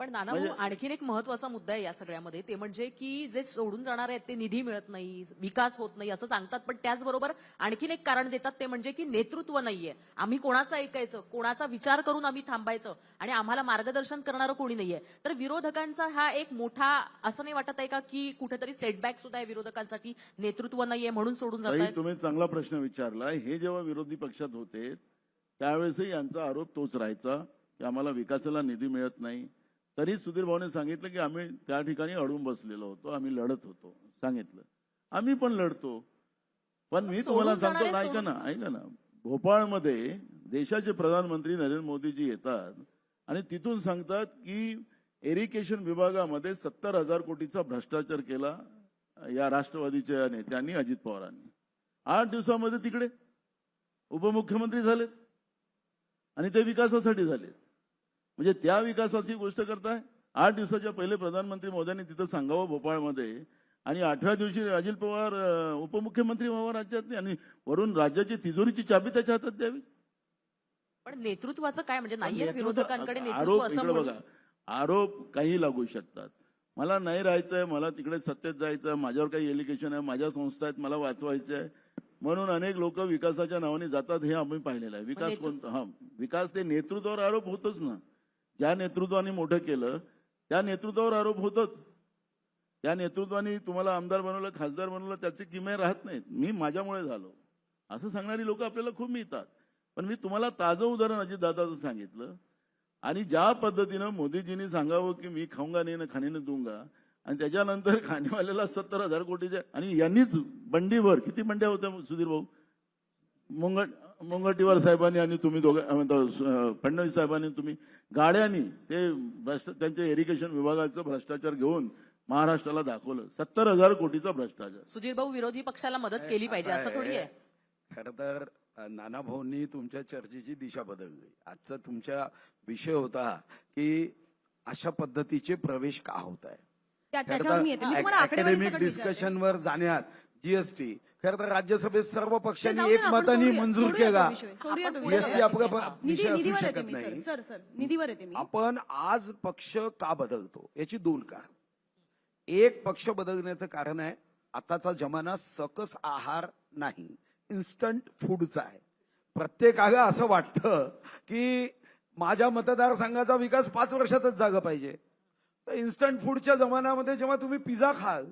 पण नाना भाऊ, आणखीन एक महत्वाचा मुद्दा आहे या सगळ्यामध्ये, ते म्हणजे की जे सोडून जाणार आहेत ते निधी मिळत नाही, विकास होत नाही असं सांगतात. पण त्याचबरोबर आणखीन एक कारण देतात, ते म्हणजे की नेतृत्व नाहीये. आम्ही कोणाचं ऐकायचं, कोणाचा विचार करून आम्ही थांबायचं आणि आम्हाला मार्गदर्शन करणारं कोणी नाहीये. तर विरोधकांचा हा एक मोठा असं नाही वाटत आहे का की कुठेतरी सेटबॅक सुद्धा आहे विरोधकांसाठी, नेतृत्व नाहीये म्हणून सोडून जात आहेत? तुम्ही चांगला प्रश्न विचारला. हे जेव्हा विरोधी पक्षात होते त्यावेळेसही यांचा आरोप तोच राहायचा की आम्हाला विकासाला निधी मिळत नाही. तरी सुधीर भाऊने सांगितलं की आम्ही त्या ठिकाणी अडून बसलेलो होतो, आम्ही लढत होतो. सांगितलं आम्ही पण लढतो. पण मी तुम्हाला सांगतो, ऐका ना, भोपाळमध्ये देशाचे प्रधानमंत्री नरेंद्र मोदीजी येतात आणि तिथून सांगतात की इरिगेशन विभागामध्ये 70,000 कोटीचा भ्रष्टाचार केला या राष्ट्रवादीच्या नेत्यांनी, अजित पवारांनी. 8 दिवसामध्ये तिकडे उपमुख्यमंत्री झालेत आणि ते विकासासाठी झालेत. म्हणजे त्या विकासाची गोष्ट करताय. 8 दिवसाच्या पहिले प्रधानमंत्री मोदींनी तिथं सांगावं भोपाळमध्ये आणि 8व्या दिवशी अजित पवार उपमुख्यमंत्री व्हावा राज्यात आणि वरून राज्याची तिजोरीची चाबी त्याच्या हातात द्यावी. पण नेतृत्वाचं काय म्हणजे नाहीये नेतृत्व- विरोधकांकडे नेतृत्व आरोप असं इकडे म्हणून? बघा, आरोप काही लागू शकतात. मला नाही राहायचंय, मला तिकडे सत्तेत जायचं, माझ्यावर काही एलिगेशन आहे, माझ्या संस्था आहेत, मला वाचवायचं आहे म्हणून अनेक लोक विकासाच्या नावाने जातात. हे आम्ही पाहिलेलं आहे. विकास कोणता? हा, विकास ते नेतृत्वावर आरोप होतच ना. ज्या नेतृत्वाने मोठं केलं त्या नेतृत्वावर आरोप होतच. त्या नेतृत्वाने तुम्हाला आमदार बनवलं, खासदार बनवलं, त्याची किमया राहत नाहीत. मी माझ्यामुळे झालो असं सांगणारी लोक आपल्याला खूप मिळतात. पण मी तुम्हाला ताजं उदाहरण अजितदादाचं सांगितलं. आणि ज्या पद्धतीनं मोदीजींनी सांगावं की मी खाऊंगा नाही ना खाने न दूंगा, आणि त्याच्यानंतर खाणेवाल्याला 70,000 कोटीचे, आणि यांनीच बंडीवर, किती बंड्या होत्या सुधीर भाऊ, मुंगटीवार साहेबांनी आणि तुम्ही फडणवीस साहेबांनी तुम्ही गाड्यांनी ते त्यांच्या इरिगेशन विभागाचं भ्रष्टाचार घेऊन महाराष्ट्राला दाखवलं. 70,000 कोटीचा भ्रष्टाचार. सुधीर भाऊ, विरोधी पक्षाला मदत केली पाहिजे असं थोडी आहे. खरं तर नाना भाऊंनी तुमच्या चर्चेची दिशा बदलली. आजचा तुमचा विषय होता की अशा पद्धतीचे प्रवेश का होत आहे. त्याच्यावर मी येते. मी तुम्हाला आकडेवारी अकॅडमिक सकट विचारते. डिस्कशनवर जाण्यात जीएसटी खरं तर राज्यसभेत सर्व जाऊ पक्षांनी दे ना, आपण एकमताने सोडूया- मंजूर सोडूया केला. तो विषय, सोडूया तो जीएसटी विषय. आपला विषय असू निधीवर येते शकत मी, नाही. सर निधीवर येते मी. आपण आज पक्ष का बदलतो याची दोन कारण. एक, पक्ष बदलण्याचं कारण आहे आताचा जमाना सकस आहार नाही, इन्स्टंट फूडचा आहे. प्रत्येकाला असं वाटतं की माझ्या मतदारसंघाचा विकास 5 वर्षातच झाला पाहिजे. तर इन्स्टंट फूडच्या जमान्यामध्ये जेव्हा तुम्ही पिझ्झा खाल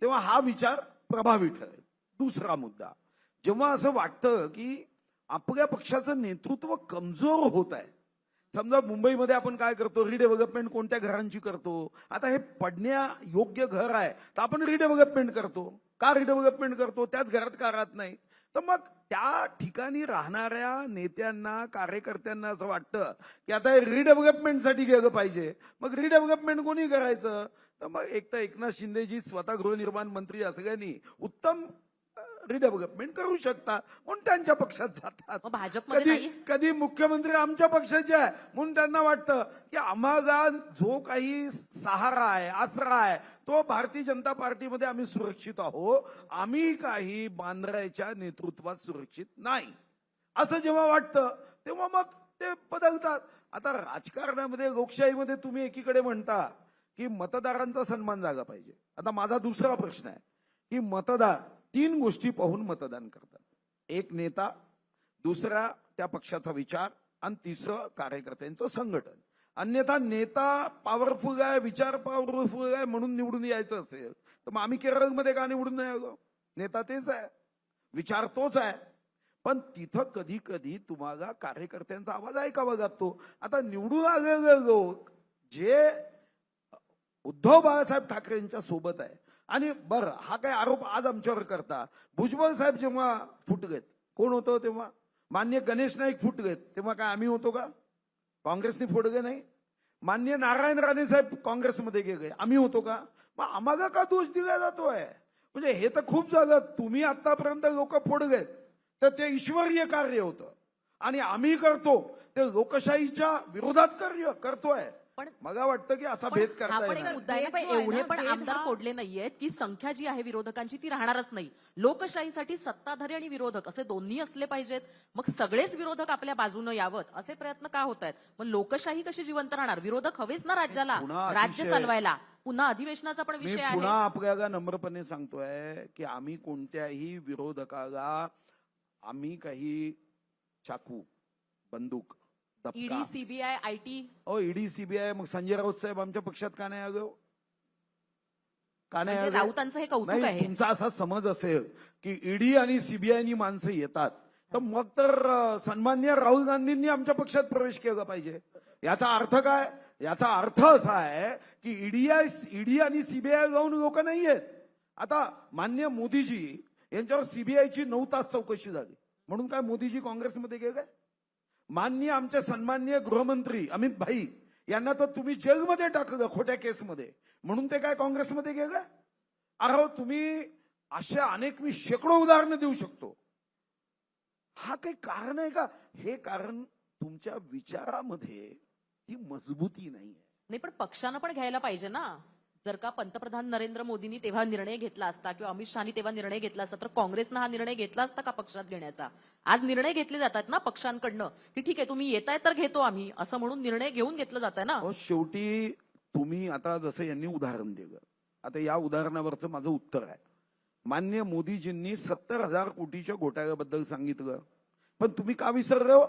तेव्हा हा विचार प्रभावी ठरेल. दुसरा मुद्दा, जेव्हा असं वाटतं की आपल्या पक्षाचं नेतृत्व कमजोर होत आहे. समजा मुंबईमध्ये आपण काय करतो, रिडेव्हलपमेंट कोणत्या घरांची करतो. आता हे पडण्या योग्य घर आहे तर आपण रिडेव्हलपमेंट करतो. का रिडेव्हलपमेंट करतो? त्याच घरात का राहत नाही? तर मग त्या ठिकाणी राहणाऱ्या नेत्यांना, कार्यकर्त्यांना असं वाटतं की आता हे रिडेव्हलपमेंटसाठी गेलं पाहिजे. मग रिडेव्हलपमेंट कोणी करायचं? तर मग एक तर एकनाथ शिंदेजी स्वतः गृहनिर्माण मंत्री असल्याने उत्तम रिडेव्हलपमेंट करू शकतात म्हणून त्यांच्या पक्षात जातात. मग भाजपमध्ये कधी नाही? कधी मुख्यमंत्री आमच्या पक्षाचे आहे म्हणून त्यांना वाटतं की आम्हाला जो काही सहारा आहे, आसरा आहे, तो भारतीय जनता पार्टीमध्ये आम्ही सुरक्षित आहोत. आम्ही काही बांद्र्याच्या नेतृत्वात सुरक्षित नाही असं जेव्हा वाटतं तेव्हा मग ते बदलतात. आता राजकारणामध्ये, लोकशाहीमध्ये तुम्ही एकीकडे म्हणता की मतदारांचा सन्मान झाला पाहिजे. आता माझा दुसरा प्रश्न आहे की मतदार 3 गोष्टी पाहून मतदान करतात. एक, नेता; दुसरा, त्या पक्षाचा विचार; आणि तिसरं, कार्यकर्त्यांचं संघटन. अन्यथा नेता पॉवरफुल आहे, विचार पॉवरफुल आहे म्हणून निवडून यायचं असेल तर मग आम्ही केरळमध्ये का निवडून नाही आलो? नेता तेच आहे, विचार तोच आहे, पण तिथं कधी कधी तुम्हाला कार्यकर्त्यांचा आवाज ऐकावा लागतो. आता निवडून आलेले लोक जे उद्धव बाळासाहेब ठाकरेंच्या सोबत आहे, आणि बरं हा काय आरोप आज आमच्यावर करता, भुजबळ साहेब जेव्हा फुटलेत कोण होतं तेव्हा? मान्य गणेश नाईक फुटलेत तेव्हा काय आम्ही होतो का? काँग्रेसने फोडले नाही. मान्य नारायण राणे साहेब काँग्रेसमध्ये गेले, आम्ही होतो का? मग आम्हाला का दोष दिला जातोय? म्हणजे हे तर खूप झालं. तुम्ही आतापर्यंत लोक फोडलेत तर ते ईश्वरीय कार्य होतं आणि आम्ही करतो ते लोकशाहीच्या विरोधात कार्य करतोय. पण मला वाटतं की असा भेद हा करता पण एक येणार. मुद्दा आहे ना, पण भेद जो आहे एवढे ना, पण भेद आमदार हा- फोडले नाहीयेत की संख्या जी आहे विरोधकांची ती राहणारच नाही. लोकशाहीसाठी सत्ताधारी आणि विरोधक असे दोन्ही असले पाहिजेत. मग सगळेच विरोधक आपल्या बाजूने यावं असे प्रयत्न का होत आहेत? मग लोकशाही कशी जिवंत राहणार? विरोधक हवेच ना राज्याला, पुन्हा राज्य अतिशय- चालवायला. पुन्हा अधिवेशनाचा पण मी विषय आहे. पुन्हा आपल्याला नम्रपणे सांगतोय की आम्ही कोणत्याही विरोधकाला आम्ही काही चाकू, बंदूक, ईडी, दबका, सीबीआय, आयटी, ईडी, सीबीआय, मग संजय राऊत साहेब आमच्या पक्षात का नाही आलो? का नाही म्हणजे आलो? राऊतांचं हे कौतुक नाही, आहे. तुमचा असा समज असेल की ईडी आणि सीबीआयनी माणसं येतात तर मग तर सन्माननीय राहुल गांधींनी आमच्या पक्षात प्रवेश केला पाहिजे. याचा अर्थ काय? याचा अर्थ असा आहे की ईडी आणि सीबीआय जाऊन लोक नाही आहेत. आता मान्य मोदीजी यांच्यावर सीबीआयची 9 तास चौकशी झाली म्हणून काय मोदीजी काँग्रेसमध्ये गेले? माननीय आमचे सन्माननीय गृहमंत्री अमित भाई यांना तर तुम्ही जेलमध्ये टाकलं खोट्या केसमध्ये म्हणून ते काय काँग्रेसमध्ये गेले? अरे तुम्ही अशा अनेक, मी शेकडो उदाहरणं देऊ शकतो. हा काही कारण आहे का? हे कारण तुमच्या विचारामध्ये ती मजबूती नाहीये. नाही पण पक्षानं पण घ्यायला पाहिजे ना. जर का पंतप्रधान नरेंद्र मोदींनी तेव्हा निर्णय घेतला असता किंवा अमित शहानी तेव्हा निर्णय घेतला असता तर काँग्रेसनं हा निर्णय घेतला असता का पक्षात घेण्याचा? आज निर्णय घेतले जातात ना पक्षांकडनं की ठीक आहे तुम्ही येताय तर घेतो आम्ही, असं म्हणून निर्णय घेऊन घेतलं जात आहे ना. अहो, शेवटी तुम्ही आता जसं यांनी उदाहरण दिलं, आता या उदाहरणावरचं माझं उत्तर आहे, माननीय मोदीजींनी 70,000 कोटीच्या घोटाळ्याबद्दल सांगितलं, पण तुम्ही का विसरले हो?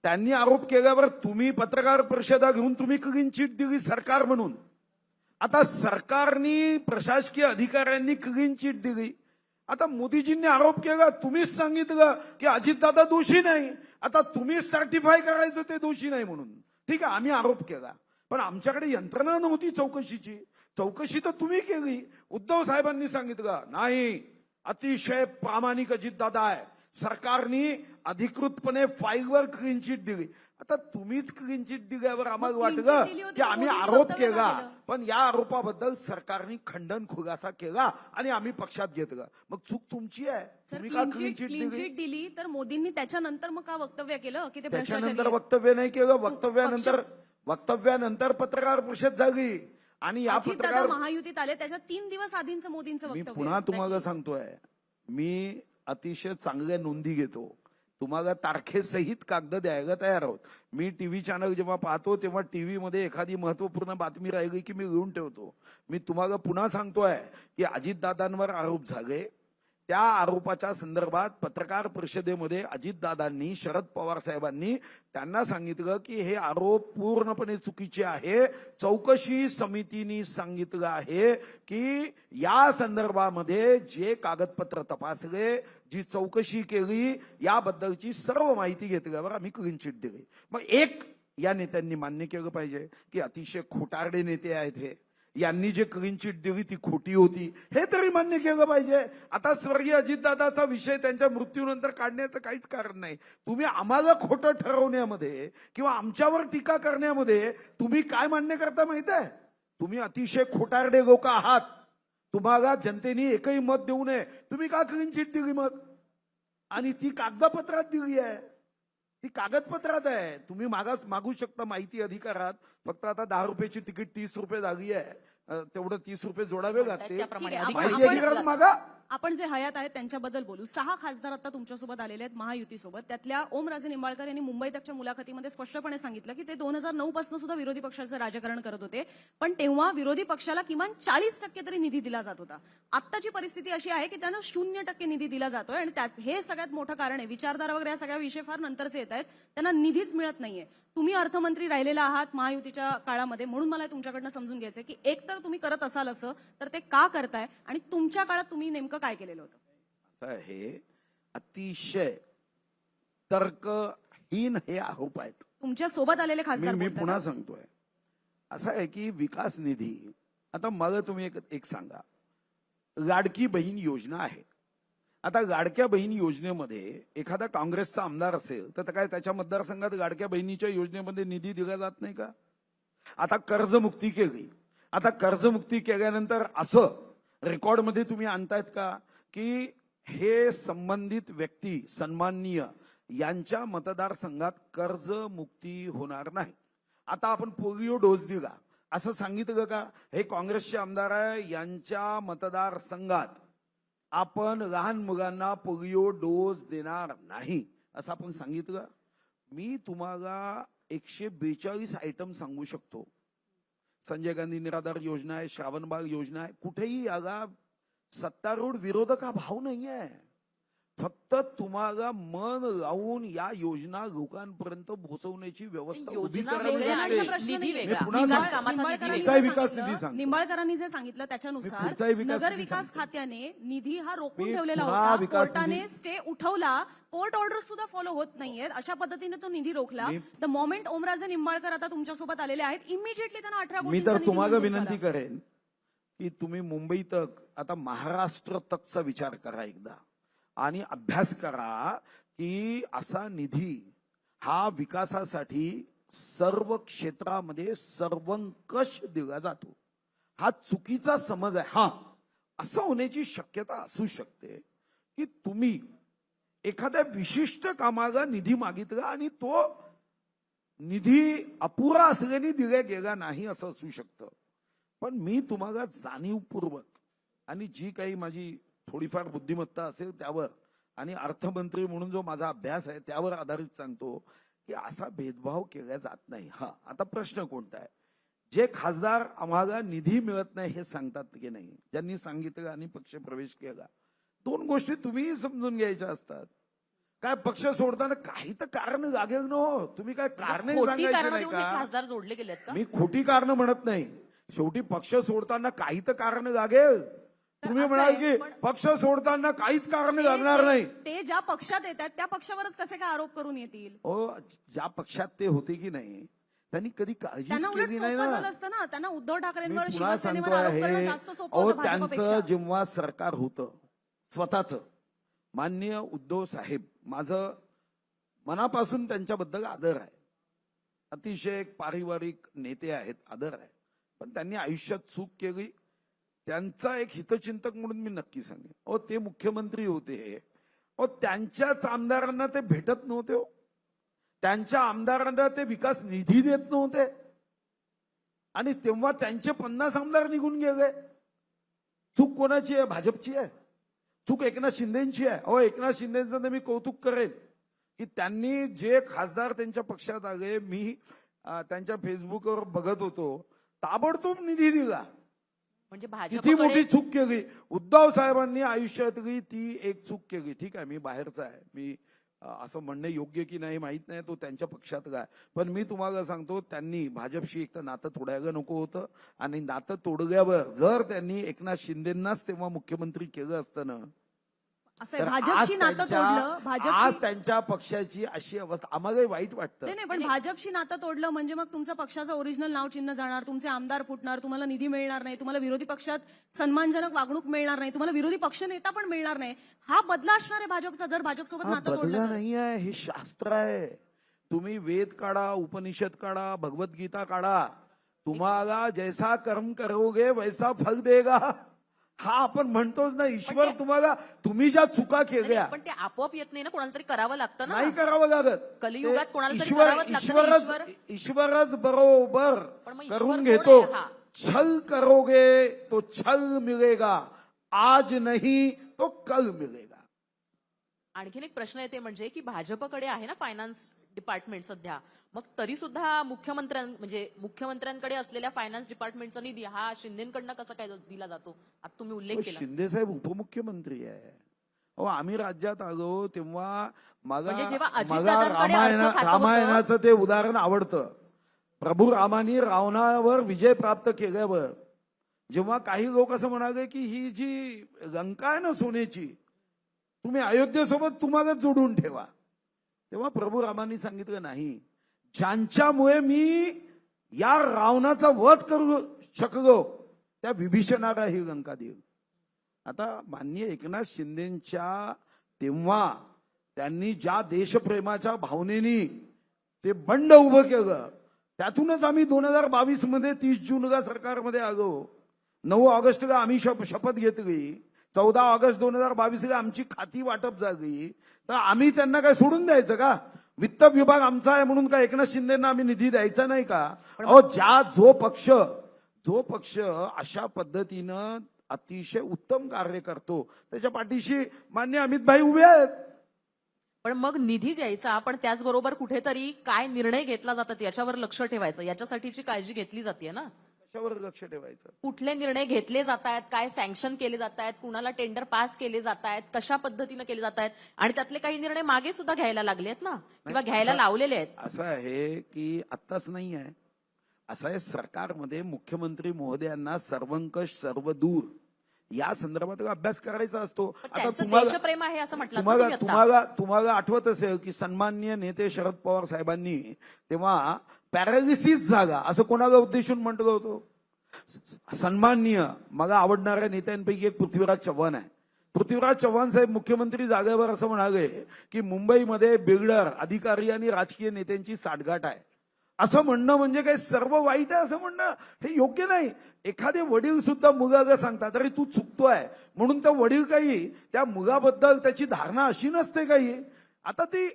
त्यांनी आरोप केल्यावर तुम्ही पत्रकार परिषदा घेऊन तुम्ही क्लीन चिट दिली सरकार म्हणून. आता सरकारनी प्रशासकीय अधिकाऱ्यांनी क्लीन चिट दिली. आता मोदीजींनी आरोप केला, तुम्हीच सांगितलं की अजितदादा दोषी नाही, आता तुम्हीच सर्टिफाय करायचं ते दोषी नाही म्हणून. ठीक आहे, आम्ही आरोप केला, पण आमच्याकडे यंत्रणा नव्हती चौकशीची. चौकशी तर तुम्ही केली. उद्धव साहेबांनी सांगितलं नाही, अतिशय प्रामाणिक अजितदादा आहे, सरकारने अधिकृतपणे फाईलवर क्लीन चिट दिली. आता तुम्हीच क्लीन चिट दिल्यावर आम्हाला मग clean वाटलं sheet दिली होती की तर आम्ही मोदींनी आरोप वक्तव्य केला, का केलं? पण या आरोपाबद्दल सरकारने खंडन खुलासा केला आणि आम्ही पक्षात घेतलं. मग चूक तुमची आहे, सर तुम्ही का क्लीन क्लीन चिट चिट दिली? दिली तर मोदींनी त्याच्यानंतर मग का वक्तव्य केलं की ते त्याच्यानंतर भ्रष्टाचारी वक्तव्य नाही केलं. वक्तव्यानंतर पत्रकार परिषद झाली आणि या अजितदादा पत्रकार महायुतीत आले त्याच्या 3 दिवस आधींचं मोदींचं मी वक्तव्य. पुन्हा तुम्हाला सांगतोय, मी अतिशय चांगल्या नोंदी घेतो, तुम्हाला तारखेसहित कागद द्यायला तयार आहोत. मी टीव्ही चॅनल जेव्हा पाहतो तेव्हा टीव्हीमध्ये एखादी महत्वपूर्ण बातमी राहिली की मी लिहून ठेवतो. मी तुम्हाला पुन्हा सांगतोय की अजितदादांवर आरोप झाले, त्या आरोपाच्या संदर्भात पत्रकार परिषदेमध्ये अजितदादांनी, शरद पवार साहेबांनी त्यांना सांगितलं की हे आरोप पूर्णपणे चुकीचे आहे. चौकशी समितीने सांगितलं आहे की या संदर्भामध्ये जे कागदपत्र तपासले, जी चौकशी केली, याबद्दलची सर्व माहिती घेतल्यावर आम्ही क्लीन चिट दिली. मग एक या नेत्यांनी मान्य केलं पाहिजे की अतिशय खोटारडे नेते आहेत हे, यांनी जे क्लीन चिट दिली ती खोटी होती, हे तरी मान्य केलं पाहिजे. आता स्वर्गीय अजितदादाचा विषय त्यांच्या मृत्यूनंतर काढण्याचं काहीच कारण नाही. तुम्ही आम्हाला खोटं ठरवण्यामध्ये किंवा आमच्यावर टीका करण्यामध्ये तुम्ही काय मान्य करता माहित आहे? तुम्ही अतिशय खोटारडे लोक आहात. तुम्हाला जनतेने एकही मत देऊ नये, तुम्ही का क्लीन चिट दिली मग? आणि ती कागदपत्रात दिली आहे, ती कागदपत्रात आहे. तुम्ही मागू शकता माहिती अधिकारात, फक्त आता 10 रुपयाची तिकीट 30 रुपये झाली आहे, तेवढं 30 रुपये जोडावे लागते. त्याप्रमाणे ठीक आहे, अधिक माहिती अधिकारात मागा. आपण जे हयात आहेत त्यांच्याबद्दल बोलू. 6 खासदार आता तुमच्यासोबत आलेले आहेत महायुतीसोबत. त्यातल्या ओमराजे निंबाळकर यांनी मुंबई तकच्या मुलाखतीमध्ये स्पष्टपणे सांगितलं की ते 2009 पासून सुद्धा विरोधी पक्षाचं राजकारण करत होते, पण तेव्हा विरोधी पक्षाला किमान 40% तरी निधी दिला जात होता. आत्ताची परिस्थिती अशी आहे की त्यांना 0% निधी दिला जातोय आणि त्यात हे सगळ्यात मोठं कारण आहे. विचारधारा वगैरे या सगळ्या विषय फार नंतरचे येत आहेत, त्यांना निधीच मिळत नाहीये. तुम्ही अर्थमंत्री राहिलेला आहात महायुतीच्या काळामध्ये, म्हणून मला तुमच्याकडनं समजून घ्यायचंय की एक तर तुम्ही करत असाल असं, तर ते का करताय आणि तुमच्या काळात तुम्ही नेमकं काय केलेलं होतं? असं आहे, अतिशय तर्कहीन हे आरोप आहेत. तुमच्या सोबत आलेले खासदार मी बोलतात पुन्हा का? सांगतोय, असं आहे की विकास निधी, आता मला तुम्ही एक सांगा, लाडकी बहीण योजना आहे. आता लाडक्या बहीण योजनेमध्ये एखादा काँग्रेसचा आमदार असेल तर काय त्याच्या मतदारसंघात लाडक्या बहिणीच्या योजनेमध्ये निधी दिला जात नाही का? आता कर्जमुक्ती केली, आता कर्जमुक्ती केल्यानंतर असं रेकॉर्डमध्ये तुम्ही आणतायत का की हे संबंधित व्यक्ती सन्माननीय यांच्या मतदारसंघात कर्जमुक्ती होणार नाही. आता आपण पोलिओ डोस दिला असं सांगितलं का? हे काँग्रेसचे आमदार आहे, यांच्या मतदारसंघात आपण लहान मुलांना पोलिओ डोस देणार नाही असं आपण सांगितलं? मी तुम्हाला 142 आयटम सांगू शकतो. संजय गांधी निराधार योजना आहे, श्रावणबाग योजना आहे, कुठेही याला सत्तारूढ विरोधक हा भाव नाहीये. फक्त तुम्हाला मन लावून या योजना लोकांपर्यंत पोहोचवण्याची व्यवस्था उभी योजना करावी वेगळ्या लागते. आणि प्रश्न निधी नाहीये. वेगळा. पुन्हा विकास सांग- कामाचा निधी निंबाळकरांनी पुढचा जे वेगळा. विकास सांगितलं- निधी सांगतो. निंबाळकरांनी जे सांगितलं त्याच्यानुसार पुढचाही विकास नगर निधी विकास सांगतो. खात्याने निधी हा रोखून मी ठेवलेला पुन्हा होता. विकास कोर्टाने निधी- स्टे उठवला, कोर्ट ऑर्डर सुद्धा फॉलो होत नाहीयेत, अशा पद्धतीने तो निधी रोखला. द मोमेंट ओमराजे निंबाळकर आता तुमच्यासोबत आलेले आहेत, इमिजिएटली त्यांना 18 मी कोटींचा तर निधी तुम्हाला मंजूर विनंती झाला. करेन की तुम्ही मुंबई तक, आता महाराष्ट्र तकचा विचार करा एकदा आणि अभ्यास करा की असा निधी हा विकासासाठी सर्व क्षेत्रामध्ये सर्वंकष दिला जातो. हा चुकीचा समज आहे. हा असं होण्याची शक्यता असू शकते की तुम्ही एखाद्या विशिष्ट कामाला निधी मागितला आणि तो निधी अपुरा असल्याने दिला गेला नाही असं असू शकतं. पण मी तुम्हाला जाणीवपूर्वक आणि जी काही माझी थोडीफार बुद्धिमत्ता असेल त्यावर आणि अर्थमंत्री म्हणून जो माझा अभ्यास आहे त्यावर आधारित सांगतो की असा भेदभाव केला जात नाही. हा, आता प्रश्न कोणता आहे? जे खासदार आम्हाला निधी मिळत नाही हे सांगतात की नाही, ज्यांनी सांगितलं आणि पक्ष प्रवेश केला, दोन गोष्टी तुम्ही समजून घ्यायच्या असतात. काय पक्ष सोडताना काही तर कारण लागेल न हो. तुम्ही काय कारण खोटी सांगायची कारणं नाही देऊन हे का? खासदार जोडले गेलेत का? मी खोटी कारण म्हणत नाही. शेवटी पक्ष सोडताना काही तर कारण लागेल. तुम्ही असं म्हणाल आहे, की पक्ष सोडताना काहीच कारण लागणार नाही. ते ज्या पक्षात येतात त्या पक्षावरच कसे काय आरोप करून येतील? ज्या पक्षात ते होते की नाही त्यांनी कधी काळजी त्यांना उलट केली नाही सोपं ना. झालं असतं ना. त्यांना उद्धव मी ठाकरेंवर पुन्हा शिवसेनेवर सांगतो आरोप करणं आहे, जास्त सोपं होतं त्यांचं भाजपपेक्षा. जेव्हा सरकार होतं स्वतःच, माननीय उद्धव साहेब, माझं मनापासून त्यांच्याबद्दल आदर आहे. अतिशय एक पारिवारिक नेते आहेत, आदर आहे. पण त्यांनी आयुष्यात चूक केली. त्यांचा एक हितचिंतक म्हणून मी नक्की सांगेन. ते मुख्यमंत्री होते. त्यांच्याच आमदारांना ते भेटत नव्हते. त्यांच्या आमदारांना ते विकास निधी देत नव्हते आणि तेव्हा त्यांचे 50 आमदार निघून गेले. चूक कोणाची आहे? भाजपची आहे. चूक एकनाथ शिंदेची आहे. एकनाथ शिंदेचं तर मी कौतुक करेन की त्यांनी जे खासदार त्यांच्या पक्षात आले, मी त्यांच्या फेसबुकवर बघत होतो, ताबडतोब निधी दिला. म्हणजे किती मोठी भाजपकडे चूक केली उद्धव साहेबांनी आयुष्यातली ती एक चूक केली. ठीक आहे, मी बाहेरचा आहे, मी असं म्हणणं योग्य की नाही माहित नाही, तो त्यांच्या पक्षात काय. पण मी तुम्हाला सांगतो, त्यांनी भाजपशी एक तर नातं तोडायला नको होतं आणि नातं तोडल्यावर जर त्यांनी एकनाथ शिंदेनाच तेव्हा मुख्यमंत्री केलं असतं ना, असं तर आहे, भाजपशी आज नातं तोडलं. त्यांच्या- आज त्यांच्या पक्षाची अशी अवस्था, आम्हालाही वाईट वाटतं. नाही पण भाजपशी नातं तोडलं म्हणजे मग तुमचं पक्षाचं ओरिजिनल नाव चिन्ह जाणार, तुमचे आमदार फुटणार, तुम्हाला निधी मिळणार नाही, तुम्हाला विरोधी पक्षात सन्मानजनक वागणूक मिळणार नाही, तुम्हाला विरोधी पक्षनेता पण मिळणार नाही. हा बदला असणार आहे भाजपचा जर भाजपसोबत हा नातं बदला तोडलं तर. नाही आहे, हे शास्त्र आहे. तुम्ही वेद काढा, उपनिषद काढा, भगवद्गीता काढा, तुम्हाला जैसा कर्म करोगे वैसा फल देगा. हा आपण म्हणतोच ना, ईश्वर तुम्हाला, तुम्ही ज्या चुका केल्या पण ते आपोआप येत नाही ना, कोणाला तरी करावं लागतं ना. नाही करावं लागत. कलियुगात ते कोणाला तरी करावंच लागतं ना. ईश्वरच बरोबर पण मग ईश्वर करून कोण घेतो. आहे? हा. छल करोगे तो छल मिलेगा, आज नहीं तो कल मिलेगा. आणखीन एक प्रश्न येते म्हणजे की भाजपकडे आहे ना फायनान्स डिपार्टमेंट सध्या, मग तरी सुद्धा मुख्यमंत्र्यांकडे असलेल्या फायनान्स डिपार्टमेंटचा निधी हा शिंदेकडनं कसा काय दिला जातो? आता तुम्ही उल्लेख केला. शिंदे साहेब उपमुख्यमंत्री आहे. आम्ही राज्यात आलो तेव्हा म्हणजे जेव्हा मला अजितदादांकडे अर्थ खातं होतं- रामायणाचं ते उदाहरण आवडतं. प्रभू रामानी रावणावर विजय प्राप्त केल्यावर जेव्हा काही लोक असं म्हणाले की ही जी लंका आहे ना सोन्याची, तुम्ही अयोध्येसोबत तुम्हाला जोडून ठेवा, तेव्हा प्रभू रामांनी सांगितलं नाही, ज्यांच्यामुळे मी या रावणाचा वध करू शकलो त्या विभीषणाला ही लंका देऊ. आता माननीय एकनाथ शिंदेच्या तेव्हा त्यांनी ज्या देशप्रेमाच्या भावनेनी ते बंड उभं केलं, त्यातूनच आम्ही 2022 मध्ये 30 जूनला सरकारमध्ये आलो. 9 ऑगस्टला आम्ही शपथ घेतली. 14 ऑगस्ट 2022ला आमची खाती वाटप झाली. तर आम्ही त्यांना काय सोडून द्यायचं का? वित्त विभाग आमचा आहे म्हणून का एकनाथ शिंदेना आम्ही निधी द्यायचा नाही का? जो पक्ष अशा पद्धतीनं अतिशय उत्तम कार्य करतो त्याच्या पाठीशी मान्य अमित भाई उभे आहेत. पण मग निधी द्यायचा, पण त्याचबरोबर कुठेतरी काय निर्णय घेतला जातात याच्यावर लक्ष ठेवायचं, याच्यासाठीची काळजी घेतली जाते ना. कशावर लक्ष ठेवायचं? कुठले निर्णय घेतले जात आहेत, काय सँक्शन केले जात आहेत, कुणाला टेंडर पास केले जात आहेत, कशा पद्धतीनं केले जात आहेत, आणि त्यातले काही निर्णय मागे सुद्धा घ्यायला लागलेत ना, किंवा घ्यायला लावलेले आहेत. असं आहे की आत्ताच नाही आहे, असं आहे सरकारमध्ये मुख्यमंत्री महोदयांना सर्वंकष सर्वदूर या संदर्भात अभ्यास करायचा असतो. पण आता त्यांचं तुम्हाला देशप्रेम आहे असं म्हटलं ना तुम्ही आता. तुम्हाला आठवत असेल की सन्माननीय नेते शरद पवार साहेबांनी तेव्हा पॅरालिसिस झाला असं कोणाला उद्देशून म्हटलं होतं? सन्माननीय मला आवडणाऱ्या नेत्यांपैकी एक पृथ्वीराज चव्हाण आहे. पृथ्वीराज चव्हाण साहेब मुख्यमंत्री जागेवर असं म्हणाले की मुंबईमध्ये बिल्डर, अधिकारी आणि राजकीय नेत्यांची साठगाठ आहे. असं म्हणणं म्हणजे काय सर्व वाईट आहे असं म्हणणं हे योग्य नाही. एखादे वडील सुद्धा मुलाला सांगतात अरे तू चुकतोय म्हणून त्या वडील काही त्या मुलाबद्दल त्याची धारणा अशी नसते काही. आता ती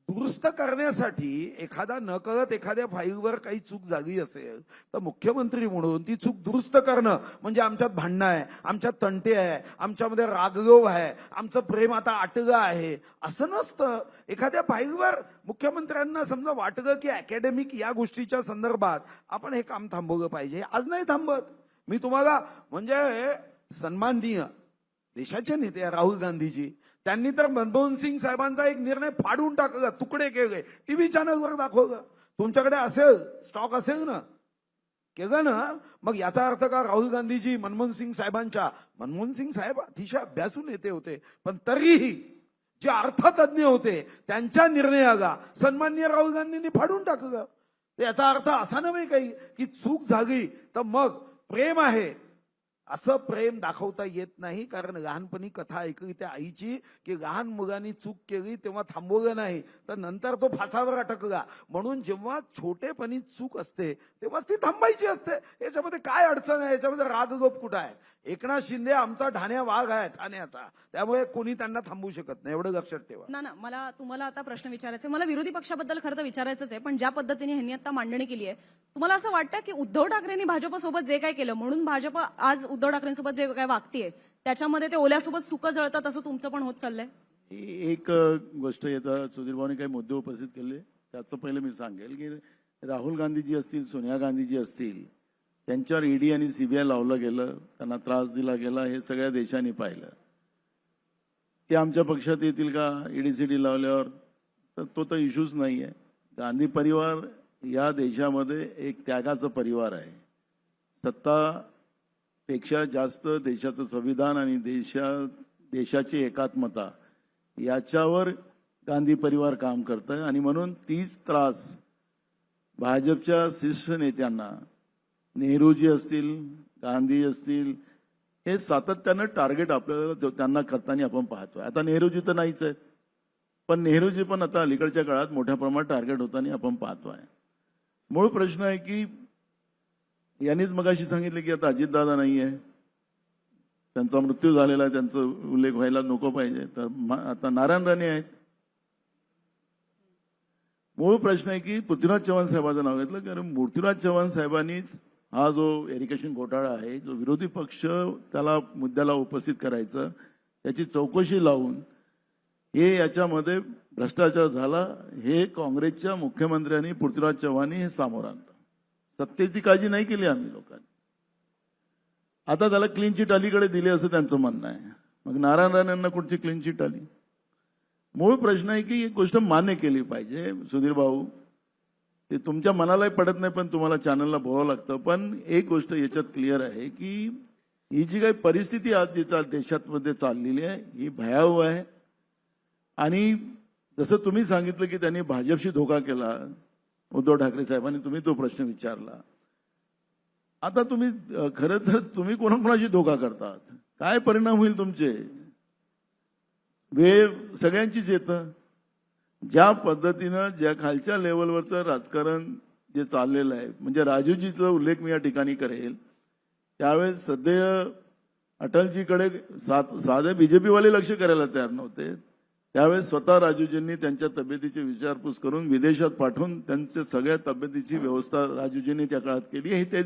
दुरुस्त करण्यासाठी एखादा नकळत एखाद्या फाईलवर काही चूक झाली असेल तर मुख्यमंत्री म्हणून ती चूक दुरुस्त करणं म्हणजे आमच्यात भांडणं आहे, आमच्यात तंटे आहे, आमच्यामध्ये रागरोव आहे, आमचं प्रेम आता आटलं आहे असं नसतं. एखाद्या फाईलवर मुख्यमंत्र्यांना समजा वाटलं की अकॅडमिक या गोष्टीच्या संदर्भात आपण हे काम थांबवलं पाहिजे, आज नाही थांबत. मी तुम्हाला म्हणजे सन्माननीय देशाचे नेते राहुल गांधीजी त्यांनी तर मनमोहन सिंग साहेबांचा एक निर्णय फाडून टाकला, तुकडे केले, टीव्ही चॅनलवर दाखवलं. तुमच्याकडे असेल स्टॉक असेल ना, केलं ना. मग याचा अर्थ का राहुल गांधीजी मनमोहन सिंग साहेब अतिशय अभ्यासू नेते होते, पण तरीही जे अर्थतज्ञ होते त्यांच्या निर्णयाला सन्माननीय राहुल गांधींनी फाडून टाकलं. याचा अर्थ असा नव्हे काही की चूक झाली तर मग प्रेम आहे असं प्रेम दाखवता येत नाही. कारण लहानपणी कथा ऐकली त्या आईची की लहान मुलांनी चूक केली तेव्हा थांबवलं नाही तर नंतर तो फासावर अटकला. म्हणून जेव्हा छोटेपणी चूक असते तेव्हाच ती थांबायची असते. याच्यामध्ये काय अडचण आहे, याच्यामध्ये रागगोप कुठं आहे. एकनाथ शिंदे आमचा ठाण्या वाघ आहे ठाण्याचा, त्यामुळे कोणी त्यांना थांबवू शकत नाही, एवढं लक्षात ठेवा. ना मला तुम्हाला आता प्रश्न विचारायचा आहे. मला विरोधी पक्षाबद्दल खरं तर विचारायचंच आहे, पण ज्या पद्धतीने ह्यांनी आता मांडणी केली आहे, तुम्हाला असं वाटतं की उद्धव ठाकरेंनी भाजपसोबत जे काय केलं म्हणून भाजप आज उद्धव ठाकरेंसोबत जे काय वागतीये त्याच्यामध्ये ते ओल्यासोबत सुकं जळतात असं तुमचं पण होत चाललंय? एक गोष्ट येतं, सुधीर भाऊने काही मुद्दे उपस्थित केले त्याचं पहिलं मी सांगेल की राहुल गांधीजी असतील, सोनिया गांधीजी असतील, त्यांच्यावर ईडी आणि सीबीआय लावलं गेलं, त्यांना त्रास दिला गेला, हे सगळ्या देशांनी पाहिलं. ते आमच्या पक्षात येतील का ईडी सीडी लावल्यावर? तर तो तर इश्यूच नाही आहे. गांधी परिवार या देशामध्ये एक त्यागाचा परिवार आहे. सत्तापेक्षा जास्त देशाचं संविधान आणि देशाची एकात्मता याच्यावर गांधी परिवार काम करत आहे. आणि म्हणून तीच त्रास भाजपच्या शीर्ष नेत्यांना, नेहरूजी असतील, गांधी असतील, हे सातत्यानं टार्गेट आपल्याला त्यांना करताना आपण पाहतोय. आता नेहरूजी तर नाहीच आहेत, पण नेहरूजी पण आता अलीकडच्या काळात मोठ्या प्रमाणात टार्गेट होताना आपण पाहतोय. मूळ प्रश्न आहे की यांनीच मगाशी सांगितलं की आता अजितदादा नाही आहे, त्यांचा मृत्यू झालेला आहे, त्यांचा उल्लेख व्हायला नको पाहिजे, तर आता नारायण राणे आहेत. मूळ प्रश्न आहे की पृथ्वीराज चव्हाण साहेबांचं नाव घेतलं, कारण पृथ्वीराज चव्हाण साहेबांनीच हा जो एरिकेशन घोटाळा आहे, जो विरोधी पक्ष त्याला मुद्द्याला उपस्थित करायचं, त्याची चौकशी लावून हे याच्यामध्ये भ्रष्टाचार झाला हे काँग्रेसच्या मुख्यमंत्र्यांनी पृथ्वीराज चव्हाणी हे सामोरं आणलं. सत्तेची काळजी नाही केली आम्ही लोकांनी. आता त्याला क्लीन चिट अलीकडे दिली असं त्यांचं म्हणणं आहे. मग नारायण राणेंना कुठची क्लीन चिट आली? मूळ प्रश्न आहे की एक गोष्ट मान्य केली पाहिजे सुधीर भाऊ, ते तुमच्या मनालाही पडत नाही पण तुम्हाला चॅनलला बोलावं लागतं. पण एक गोष्ट याच्यात क्लिअर आहे की ही जी काही परिस्थिती आज जी देशामध्ये चाललेली आहे ही भयावह आहे. आणि जसं तुम्ही सांगितलं की त्यांनी भाजपशी धोका केला, उद्धव ठाकरे साहेबांनी, तुम्ही तो प्रश्न विचारला. आता तुम्ही खरं तर तुम्ही कोणाकोणाशी धोका करतात, काय परिणाम होईल तुमचे? वेळ सगळ्यांचीच येतं. ज्या पद्धतीनं ज्या खालच्या लेवलवरचं राजकारण जे चाललेलं आहे, म्हणजे राजूजीचा उल्लेख मी या ठिकाणी करेल, त्यावेळेस सध्या अटलजीकडे साधे बीजेपीवाले लक्ष करायला तयार नव्हते. त्यावेळेस स्वतः राजूजींनी त्यांच्या तब्येतीची विचारपूस करून विदेशात पाठवून त्यांच्या सगळ्या तब्येतीची व्यवस्था राजूजींनी त्या काळात केली. हे ते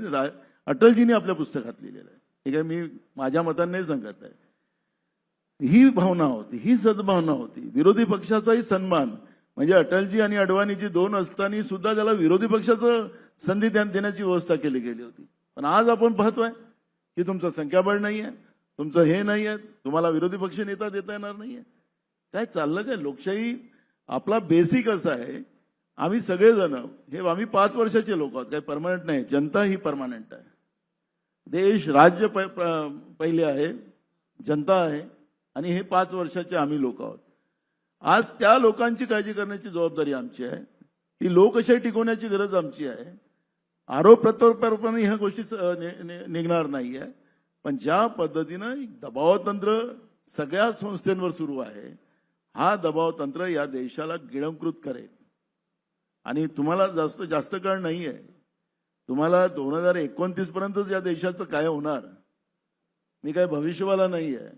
अटलजींनी आपल्या पुस्तकात लिहिलेलं आहे. हे काय मी माझ्या मताने नाही सांगत आहे. ही भावना होती, ही सद्भावना होती. विरोधी पक्षाचाही सन्मान, म्हणजे अटलजी आणि अडवाणीजी दोन असताना सुद्धा त्याला विरोधी पक्षाचं संधी देण्याची व्यवस्था केली गेली होती. पण आज आपण पाहतोय की तुमचं संख्याबळ नाहीये, तुमचं हे नाहीये, तुम्हाला विरोधी पक्ष नेता देता येणार नाहीये. काय चाललं काय? लोकशाही आपला बेसिक असा आहे, आम्ही सगळेजण हे आम्ही 5 वर्षाचे लोक आहोत, काही परमनंट नाही. जनता ही परमनंट आहे. देश राज्य पहिले आहे, जनता आहे, आणि हे 5 वर्षाचे आम्ही लोक आहोत. आज त्या लोकांची काळजी करण्याची जबाबदारी आमची आहे. ती लोकशाही टिकवण्याची गरज आमची आहे. आरोप प्रत्यारोपाने ह्या गोष्टी निघणार नाहीये. पण ज्या पद्धतीनं दबावतंत्र सगळ्या संस्थांवर सुरू आहे, हा दबावतंत्र या देशाला गिळंकृत करेल. आणि तुम्हाला जास्त काळ नाहीये, तुम्हाला 2029 पर्यंतच या देशाचं काय होणार. मी काय भविष्यवाला नाही आहे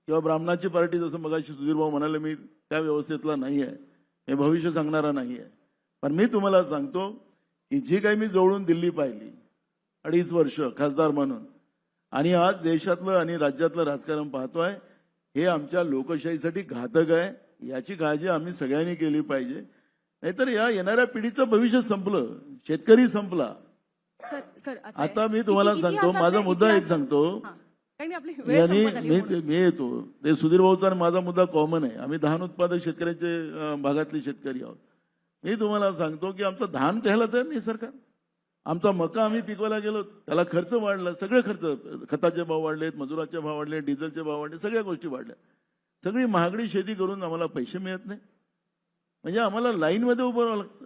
किंवा ब्राह्मणाची पार्टी जसं मगाशी सुधीर भाऊ म्हणाले, मी त्या व्यवस्थेतला नाही आहे. हे भविष्य सांगणारा नाही आहे. पण मी तुम्हाला सांगतो की जी काही मी जवळून दिल्ली पाहिली 2.5 वर्ष खासदार म्हणून, आणि आज देशातलं आणि राज्यातलं राजकारण पाहतोय, हे आमच्या लोकशाहीसाठी घातक आहे. याची काळजी आम्ही सगळ्यांनी केली पाहिजे. नाहीतर या येणाऱ्या पिढीचं भविष्य संपलं, शेतकरी संपला. सर सर असं आहे आता मी की तुम्हाला इतिहासात सांगतो, माझा नाही, मुद्दा एक इतिहास- सांगतो. हां. कारण की आपली वेळ संपत आली म्हणून. मी येतो ते सुधीर भाऊचा आणि माझा मुद्दा कॉमन आहे. आम्ही धान उत्पादक शेतकऱ्याचे भागातले शेतकरी आहोत. मी तुम्हाला सांगतो की आमचं धान घ्यायला तर नाही सरकार. आमचा मका आम्ही पिकवायला गेलो, त्याला खर्च वाढला, सगळे खर्च, खताचे भाव वाढलेत, मजुराचे भाव वाढले, डिझेलचे भाव वाढले, सगळ्या गोष्टी वाढल्या. सगळी महागडी शेती करून आम्हाला पैसे मिळत नाही. म्हणजे आम्हाला लाईन मध्ये उभं राहावं लागतं.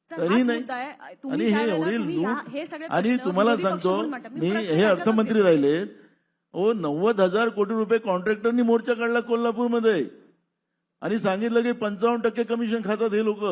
सर, तरी हाच नाही. मुद्दा आहे. आणि तुम्ही हे ज्या वेळेला एवढी तुम्ही हे लूट, सगळे आणि प्रश्न तुम्हाला विरोधी पक्ष सांगतो म्हणून मांडता. मी मी, प्रश्न हे त्याच्यातच अर्थमंत्री येतो. राहिलेत. 90,000 कोटी रुपये कॉन्ट्रॅक्टरनी मोर्चा काढला कोल्हापूरमध्ये आणि सांगितलं की 55% कमिशन खातात हे लोक.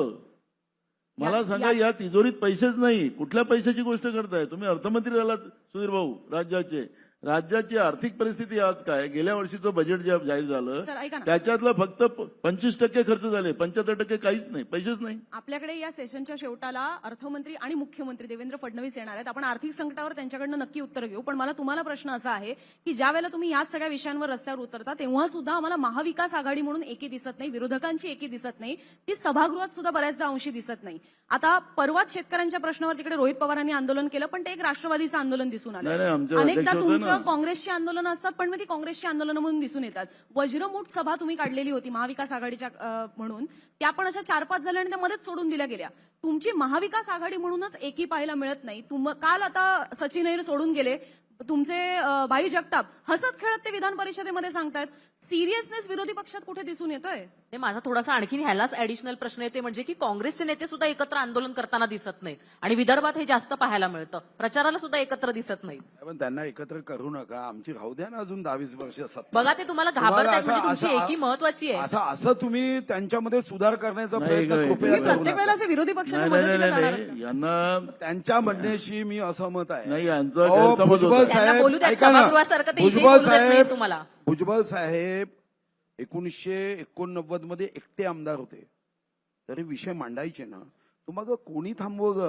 मला सांगा, या तिजोरीत पैसेच नाही, कुठल्या पैशाची गोष्ट करताय तुम्ही? अर्थमंत्री राहिलात सुधीर भाऊ राज्याचे. राज्याची आर्थिक परिस्थिती आज काय? गेल्या वर्षीचं बजेट जे जाहीर झालं सर, ऐका ना. त्याच्यातलं फक्त 25% खर्च झाले, 75% काहीच नाही, पैसेच नाही. आपल्याकडे या सेशनच्या शेवटाला अर्थमंत्री आणि मुख्यमंत्री देवेंद्र फडणवीस येणार आहेत. आपण आर्थिक संकटावर त्यांच्याकडनं नक्की उत्तर घेऊ. पण मला तुम्हाला प्रश्न असा आहे की ज्या वेळेला तुम्ही याच सगळ्या विषयांवर रस्त्यावर उतरता तेव्हा सुद्धा आम्हाला महाविकास आघाडी म्हणून एकी दिसत नाही, विरोधकांची एकी दिसत नाही, ती सभागृहात सुद्धा बऱ्याचदा अंशी दिसत नाही. आता परवाच शेतकऱ्यांच्या प्रश्नावर तिकडे रोहित पवारांनी आंदोलन केलं, पण ते एक राष्ट्रवादीचं आंदोलन दिसून नाही, नाही, आलं. आमचे अनेकदा अध्यक्ष होते तुमचं ना. काँग्रेसची आंदोलनं असतात, पण मग ती काँग्रेसची आंदोलनं म्हणून दिसून येतात. वज्रमूठ सभा तुम्ही काढलेली होती महाविकास आघाडीच्या म्हणून, त्या पण अशा 4-5 झाल्या आणि त्या मध्येच सोडून दिल्या गेल्या. तुमची महाविकास आघाडी म्हणूनच एकी पाहायला मिळत नाही. काल आता सचिन अहिर सोडून गेले, तुमचे भाई जगताप हसत खेळत ते विधान परिषदेमध्ये सांगतायत. सिरियसनेस विरोधी पक्षात कुठे दिसून येतोय? ते माझा थोडासा आणखीन ह्यालाच ऍडिशनल प्रश्न येते, म्हणजे की काँग्रेसचे नेते सुद्धा एकत्र आंदोलन करताना दिसत नाहीत आणि विदर्भात हे जास्त पाहायला मिळतं. प्रचाराला सुद्धा एकत्र दिसत नाही. पण त्यांना एकत्र करू नका, आमची राहू द्या ना अजून 10-20 वर्ष सत्ता. बघा, ते तुम्हाला घाबरतायत, म्हणजे तुमची एकी महत्वाची आहे. असं तुम्ही त्यांच्यामध्ये सुधार करण्याचा नाही, प्रयत्न नाही, कृपया नाही, करू प्रत्येक नका. वेळेला असे विरोधी पक्षांना नाही, मदतीला नाही, जाणार नाही, का? नाही, यांना त्यांच्या म्हणण्याशी मी असहमत आहे. नाही, यांचा अहो, गैरसमज भुजबळ होता. त्यांना बोलू द्या, ऐका ना. सभागृहासारखं ते इथे भुजबळ बोलू देत नाहीत साहेब, तुम्हाला. भुजबळ साहेब 1989 मध्ये एकटे आमदार होते, तरी विषय मांडायचे ना. तुम्हाला कोणी थांबव ग?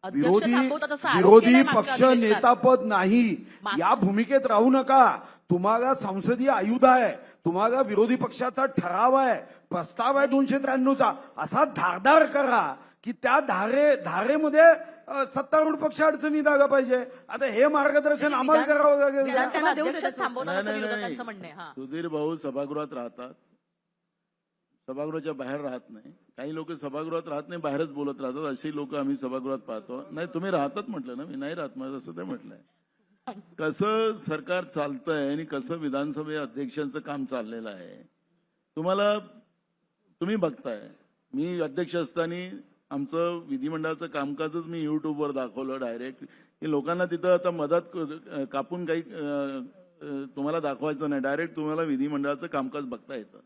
अध्यक्ष विरोधी थांबवतात असं आरोप विरोधी केलाय मागच्या पक्ष अधिवेशनात. नेतापद नाही, मागच्या- या भूमिकेत राहू नका. तुम्हाला संसदीय आयुध आहे, तुम्हाला विरोधी पक्षाचा ठराव आहे, प्रस्ताव आहे 293चा. असा धारदार करा की त्या धारेमध्ये सत्तारूढ पक्ष अडचणीत आला पाहिजे. आता हे मार्गदर्शन आम्हाला करावं लागेल. विधानसभा देऊ दे अध्यक्षच त्याचं. थांबवतात असं नाही, नाही, विरोधकांचं म्हणणं आहे. हा. सुधीर भाऊ सभागृहात राहतात, सभागृहाच्या बाहेर राहत नाही. काही लोक सभागृहात राहत नाही, बाहेरच बोलत राहतात. अशी लोक आम्ही सभागृहात पाहतो. नाही, तुम्ही राहतात म्हटलं ना, मी नाही राहत मला असं ते म्हटलंय. कसं सरकार चालतंय आणि कसं विधानसभे अध्यक्षांचं काम चाललेलं आहे तुम्ही बघताय. मी अध्यक्ष असताना आमचं विधिमंडळाचं कामकाजच मी युट्यूबवर दाखवलं डायरेक्ट, की लोकांना तिथं आता मधात कापून काही तुम्हाला दाखवायचं नाही, डायरेक्ट तुम्हाला विधिमंडळाचं कामकाज बघता येतं.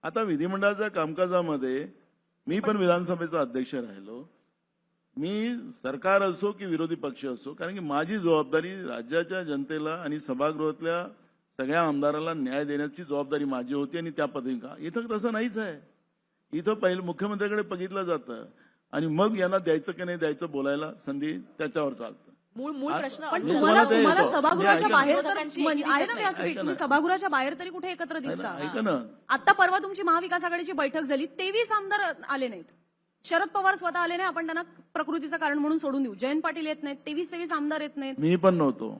आता विधिमंडळाच्या कामकाजामध्ये मी पण विधानसभेचा अध्यक्ष राहिलो. मी सरकार असो की विरोधी पक्ष असो, कारण की माझी जबाबदारी राज्याच्या जनतेला आणि सभागृहातल्या सगळ्या आमदारांना न्याय देण्याची जबाबदारी माझी होती. आणि त्या पद्धतीने इथं तसं नाहीच आहे. इथं पहिलं मुख्यमंत्र्याकडे बघितलं जातं आणि मग यांना द्यायचं की नाही द्यायचं बोलायला संधी त्याच्यावर चालतं. मूळ प्रश्न पण मी तुम्हाला ते तुम्हाला येतो. सभागृहाच्या मी ऐका ना. बाहेर तर विरोधकांची म्हणजे एकी आहे दिसत ना नाही. व्यासपीठ, ऐका तुम्ही ना. सभागृहाच्या बाहेर तरी कुठे एकत्र दिसता? ऐका ना, आता परवा तुमची महाविकास आघाडीची बैठक झाली, 23 आमदार आले नाहीत. शरद पवार स्वतः आले नाही, आपण त्यांना प्रकृतीचं कारण म्हणून सोडून देऊ. जयंत पाटील येत नाहीत, 23 आमदार येत नाहीत. मी पण नव्हतो.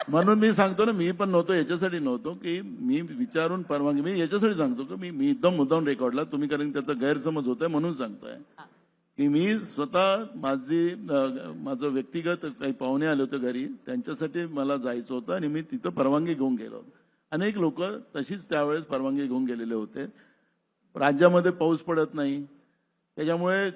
म्हणून मी सांगतो ना, मी पण नव्हतो. याच्यासाठी नव्हतो की मी विचारून परवानगी, मी याच्यासाठी सांगतो की मी एकदम मुद्दाम रेकॉर्डला तुम्ही, कारण त्याचा गैरसमज होतोय म्हणून सांगतोय की मी स्वतः माझं व्यक्तिगत काही पाहुणे आले होते घरी, त्यांच्यासाठी मला जायचं होतं आणि मी तिथं परवानगी घेऊन गेलो. अनेक लोक तशीच त्यावेळेस परवानगी घेऊन गेलेले होते. राज्यामध्ये पाऊस पडत नाही, त्याच्यामुळे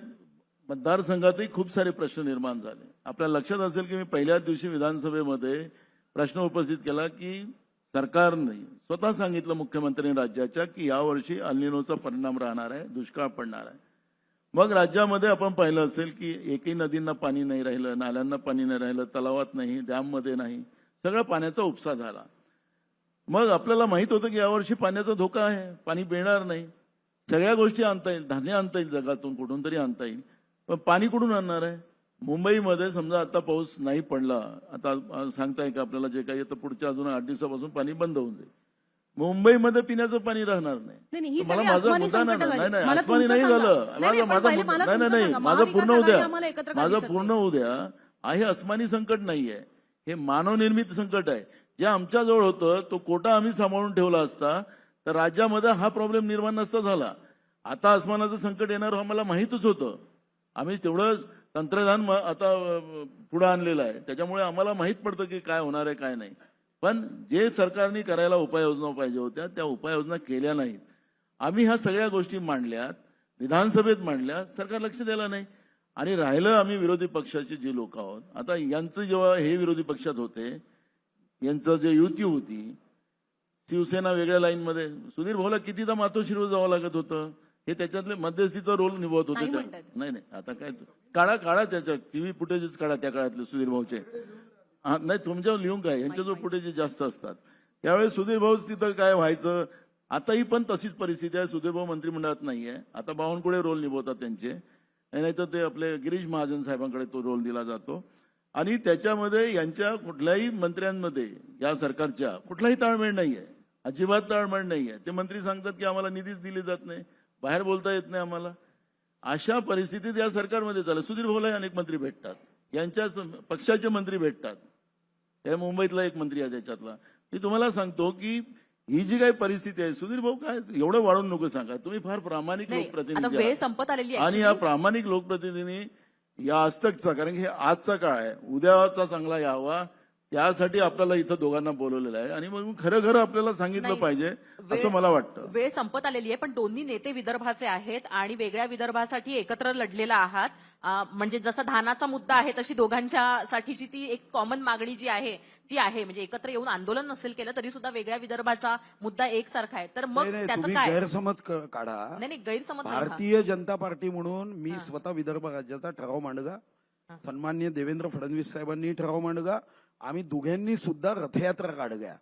मतदारसंघातही खूप सारे प्रश्न निर्माण झाले. आपल्या लक्षात असेल की मी पहिल्याच दिवशी विधानसभेमध्ये प्रश्न उपस्थित केला की सरकारने स्वतः सांगितलं मुख्यमंत्र्यांनी राज्याच्या की यावर्षी अल्निनोचा परिणाम राहणार आहे, दुष्काळ पडणार आहे. मग राज्यामध्ये आपण पाहिलं असेल की एकही नदींना पाणी नाही राहिलं, नाल्यांना पाणी नाही राहिलं, तलावात नाही, डॅममध्ये नाही, सगळा पाण्याचा उपसा झाला. मग आपल्याला माहित होतं की यावर्षी पाण्याचा धोका आहे, पाणी मिळणार नाही. सगळ्या गोष्टी आणता येईल, धान्य आणता येईल, जगातून कुठून तरी आणता येईल, पण पाणी कुठून आणणार आहे? मुंबईमध्ये समजा आता पाऊस नाही पडला, आता सांगताय का आपल्याला जे काही, आता पुढच्या अजून 8 दिवसापासून पाणी बंद होऊन जाईल, मुंबईमध्ये पिण्याचं पाणी राहणार नाही, ही तर मला सगळी माझा आसमानी मुद्दा संकटं झाली. नाही मला आसमानी तुमचं नाही सांगा. झालं, नाही, पण पहिले मला नाही तुमचं नाही सांगा. माझं पूर्ण महाविकास होऊ आघाडी आम्हाला एकत्र द्या, का माझं दिसत पूर्ण होऊ द्या. हे आसमानी संकट नाहीये, हे मानवनिर्मित संकट आहे. जे आमच्याजवळ होतं तो कोटा आम्ही सांभाळून ठेवला असता तर राज्यामध्ये हा प्रॉब्लेम निर्माण नसता झाला. आता आसमानाचं संकट येणार आम्हाला माहीतच होतं, आम्ही तेवढं तंत्रज्ञान आता पुढे आणलेलं आहे, त्याच्यामुळे आम्हाला माहीत पडतं की काय होणार आहे काय नाही. पण जे सरकारने करायला उपाययोजना पाहिजे होत्या त्या उपाययोजना केल्या नाहीत. आम्ही ह्या सगळ्या गोष्टी मांडल्यात, विधानसभेत मांडल्या, सरकार लक्ष द्यायला नाही. आणि राहिलं आम्ही विरोधी पक्षाचे जे लोक आहोत, आता यांचं जेव्हा हे विरोधी पक्षात होते, यांचं जे युती होती, शिवसेना वेगळ्या लाईनमध्ये, सुधीर भाऊला कितीदा मातोश्रीवर जावं लागत होतं, हे त्याच्यातले मध्यस्थीचा रोल निभवत होते. नाही नाही आता काय काढा त्याच्या टीव्ही फुटेजेस काढा त्या काळातले सुधीर भाऊचे. नाही तुमच्यावर लिहून काय, यांच्याजवळ फुटेजेस जास्त असतात. त्यावेळेस सुधीर भाऊच तिथं काय व्हायचं. आताही पण तशीच परिस्थिती आहे, सुधीर भाऊ मंत्रिमंडळात नाहीये, आता बावनकुळे रोल निभवतात त्यांचे, नाही तर ते आपले गिरीश महाजन साहेबांकडे तो रोल दिला जातो. आणि त्याच्यामध्ये यांच्या कुठल्याही मंत्र्यांमध्ये या सरकारच्या कुठलाही ताळमेळ नाहीये, अजिबात ताळमेळ नाहीये. ते मंत्री सांगतात की आम्हाला निधीच दिली जात नाही, बाहेर बोलता येत नाही आम्हाला. अशा परिस्थितीत या सरकारमध्ये झालं. सुधीर भाऊलाही अनेक मंत्री भेटतात, यांच्याच पक्षाचे मंत्री भेटतात, त्या मुंबईतला एक मंत्री आहे त्याच्यातला. मी तुम्हाला सांगतो की ही जी काही परिस्थिती आहे, सुधीर भाऊ काय एवढं वाढून नको सांगा, तुम्ही फार प्रामाणिक नाही, आता लोकप्रतिनिधी वेळ आहात. संपत आलेली आहे आणि या प्रामाणिक लोकप्रतिनिधींनी या आजतकचा, कारण की हे आजचा काळ आहे, उद्याचा चांगला यावा त्यासाठी आपल्याला इथं दोघांना बोलवलेलं आहे. आणि मग खरं आपल्याला सांगितलं नाही, पाहिजे असं मला वाटतं. वेळ संपत आलेली आहे, पण दोन्ही नेते विदर्भाचे आहेत आणि वेगळ्या विदर्भासाठी एकत्र लढलेला आहात. म्हणजे जसा धानाचा मुद्दा आहे तशी दोघांच्यासाठीची ती एक कॉमन मागणी जी आहे ती आहे. म्हणजे एकत्र येऊन आंदोलन नसेल केलं तरी सुद्धा वेगळ्या विदर्भाचा मुद्दा एकसारखा आहे. तर मग नाही, त्याचं तुम्ही काय? गैरसमज काढा. नाही गैरसमज नाही हा. भारतीय जनता पार्टी म्हणून मी स्वतः विदर्भ राज्याचा ठराव मांडगा, सन्माननीय देवेंद्र फडणवीस साहेबांनी ठराव मांडगा, आम्ही दोघांनी सुद्धा रथयात्रा काढल्या.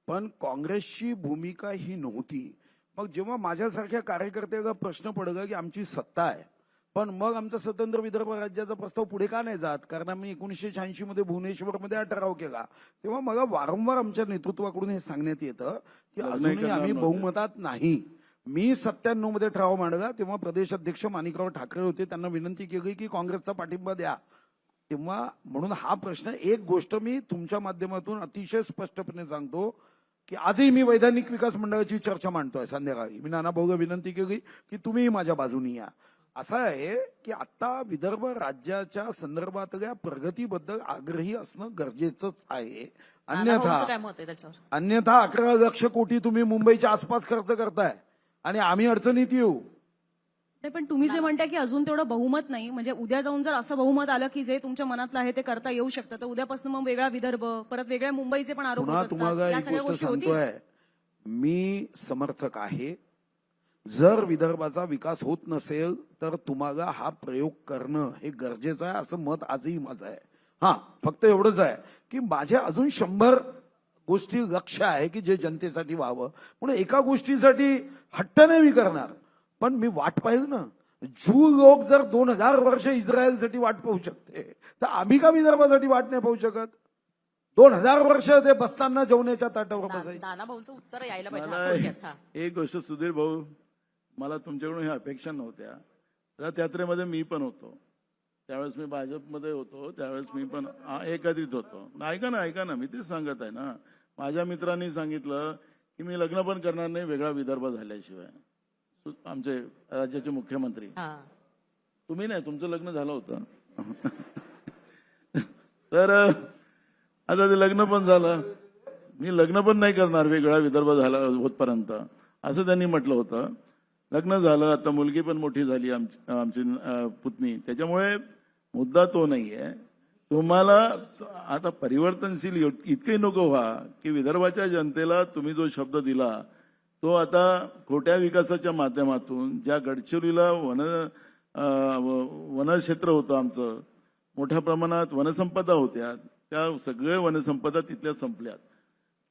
पण काँग्रेसची भूमिका ही नव्हती. मग जेव्हा माझ्यासारख्या कार्यकर्त्याला प्रश्न पडगा की आमची सत्ता आहे, पण मग आमचा स्वतंत्र विदर्भ राज्याचा प्रस्ताव पुढे का नाही जात, कारण आम्ही 1986 मध्ये भुवनेश्वरमध्ये हा ठराव केला. तेव्हा मला वारंवार आमच्या नेतृत्वाकडून हे सांगण्यात येतं की अजूनही आम्ही बहुमतात नाही. मी 97 मध्ये ठराव मांडला, तेव्हा प्रदेश अध्यक्ष माणिकराव ठाकरे होते, त्यांना विनंती केली की काँग्रेसचा पाठिंबा द्या. तेव्हा म्हणून हा प्रश्न, एक गोष्ट मी तुमच्या माध्यमातून अतिशय स्पष्टपणे सांगतो की आजही मी वैधानिक विकास मंडळाची चर्चा मांडतोय संध्याकाळी. मी नाना भाऊला विनंती केली की तुम्हीही माझ्या बाजूनी या. असं आहे की आता विदर्भ राज्याच्या संदर्भातल्या प्रगतीबद्दल आग्रही असणं गरजेचंच आहे. नानाभाऊंचं काय मत आहे त्याच्यावर? अन्यथा 11 लाख कोटी तुम्ही मुंबईच्या आसपास खर्च करताय आणि आम्ही अडचणीत येऊ. नाही, पण तुम्ही जे म्हणताय की अजून तेवढं बहुमत नाही, म्हणजे उद्या जाऊन जर असं बहुमत आलं की जे तुमच्या मनातलं आहे ते करता येऊ शकतं, तर उद्यापासून मग वेगळा विदर्भ, परत वेगळ्या मुंबईचे पण आरोप पुन्हा होत तुम्हाला असतात. या एक सगळ्या गोष्ट गोष्टी होतील. सांगतोय, मी समर्थक आहे. जर विदर्भाचा विकास होत नसेल तर तुम्हाला हा प्रयोग करणं हे गरजेचं आहे, असं मत आजही माझं आहे. हा, फक्त एवढंच आहे की माझ्या अजून 100 गोष्टी लक्ष आहे की जे जनतेसाठी व्हावं. म्हणून एका गोष्टीसाठी हट्ट नाही मी करणार, पण मी वाट पाहिजे ना. ज्यू लोक जर 2000 वर्ष इस्रायलसाठी वाट पाहू शकते, तर आम्ही का विदर्भासाठी वाट नाही पाहू शकत? 2000 वर्ष ते बसताना जेवणाच्या ताटावर बसायचे. नानाभाऊंचं उत्तर यायला पाहिजे. मला हा, थोडक्यात, हा. एक गोष्ट सुधीर भाऊ, मला तुमच्याकडून ह्या अपेक्षा नव्हत्या. रथयात्रेमध्ये मी पण होतो, त्यावेळेस मी भाजपमध्ये होतो, त्यावेळेस मी पण एकत्रित होतो. ऐका ना मी तेच सांगत आहे ना. माझ्या मित्रांनी सांगितलं की मी लग्न पण करणार नाही वेगळा विदर्भ झाल्याशिवाय. आमचे राज्याचे मुख्यमंत्री, हा. तुम्ही नाही, तुमचं लग्न झालं होतं. तर आता ते लग्न पण झालं, मी लग्न पण नाही करणार वेगळा विदर्भ झाला होतपर्यंत, असं त्यांनी म्हटलं होतं. लग्न झालं, आता मुलगी पण मोठी झाली आमची पुतणी. त्याच्यामुळे मुद्दा तो नाहीये. तुम्हाला आता परिवर्तनशील इतकंही नको व्हा की विदर्भाच्या जनतेला तुम्ही जो शब्द दिला तो आता खोट्या विकासाच्या माध्यमातून, ज्या गडचिरोलीला वनक्षेत्र होतं आमचं, मोठ्या प्रमाणात वनसंपदा होत्या, त्या सगळ्या वनसंपदा तिथल्या संपल्यात.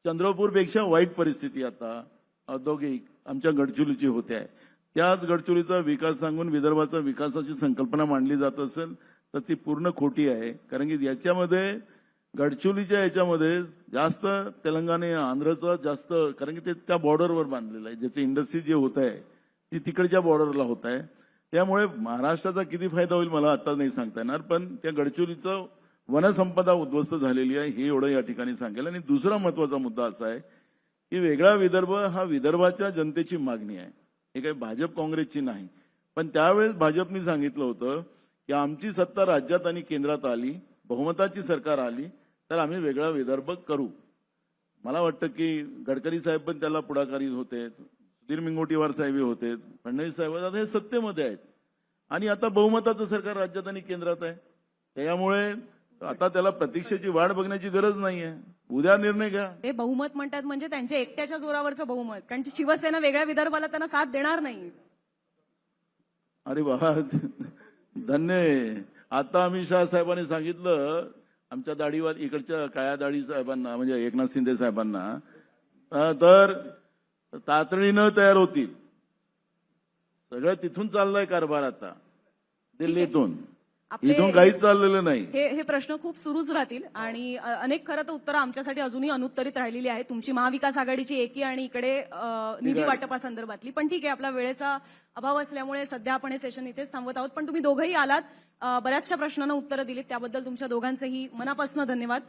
चंद्रपूरपेक्षा वाईट परिस्थिती आता औद्योगिक आमच्या गडचिरोलीची होते आहे. त्याच गडचिरोलीचा विकास सांगून विदर्भाचा विकासाची संकल्पना मांडली जात असेल तर ती पूर्ण खोटी आहे. कारण की याच्यामध्ये गडचिरोलीच्या याच्यामध्ये जास्त तेलंगणा आंध्रचं जास्त, कारण की ते त्या बॉर्डरवर बांधलेलं आहे, ज्याची इंडस्ट्री जे होत आहे ती तिकडच्या बॉर्डरला होत आहे. त्यामुळे महाराष्ट्राचा किती फायदा होईल मला आता नाही सांगता येणार, पण त्या गडचिरोलीचं वनसंपदा उद्ध्वस्त झालेली आहे हे एवढं या ठिकाणी सांगेल. आणि दुसरा महत्वाचा मुद्दा असा आहे की वेगळा विदर्भ हा विदर्भाच्या जनतेची मागणी आहे, हे काही भाजप काँग्रेसची नाही. पण त्यावेळेस भाजपने सांगितलं होतं की आमची सत्ता राज्यात आणि केंद्रात आली, बहुमताची सरकार आली तर आम्ही वेगळा विदर्भ करू. मला वाटतं की गडकरी साहेब पण त्याला पुढाकारी होते, सुधीर मुनगंटीवार साहेब होते, फडणवीस साहेब आता हे सत्तेमध्ये आहेत आणि आता बहुमताचं सरकार राज्यात आणि केंद्रात आहे. त्यामुळे आता त्याला प्रतीक्षेची वाट बघण्याची गरज नाहीये, उद्या निर्णय घ्या. ते बहुमत म्हणतात म्हणजे त्यांच्या एकट्याच्या जोरावरचं बहुमत, कारण शिवसेना वेगळ्या विदर्भाला त्यांना साथ देणार नाही. अरे बाबा धन्य आहे. आता अमित शहा साहेबांनी सांगितलं आमच्या दाढीवाद इकडच्या काळ्या दाढी साहेबांना म्हणजे एकनाथ शिंदे साहेबांना तर तातडीनं तयार होतील. सगळं तिथून चाललंय कारभार आता दिल्लीतून, इथून काहीच चाललेलं नाही. हे प्रश्न खूप सुरूच राहतील आणि अनेक खरं तर उत्तरं आमच्यासाठी अजूनही अनुत्तरित राहिलेली आहेत, तुमची महाविकास आघाडीची एकी आणि इकडे निधी वाटपासंदर्भातली. पण ठीक आहे, आपला वेळेचा अभाव असल्यामुळे सध्या आपण हे सेशन इथेच थांबवत आहोत. पण तुम्ही दोघंही आलात, बऱ्याचशा प्रश्नांना उत्तरं दिलीत, त्याबद्दल तुमच्या दोघांचेही मनापासून धन्यवाद.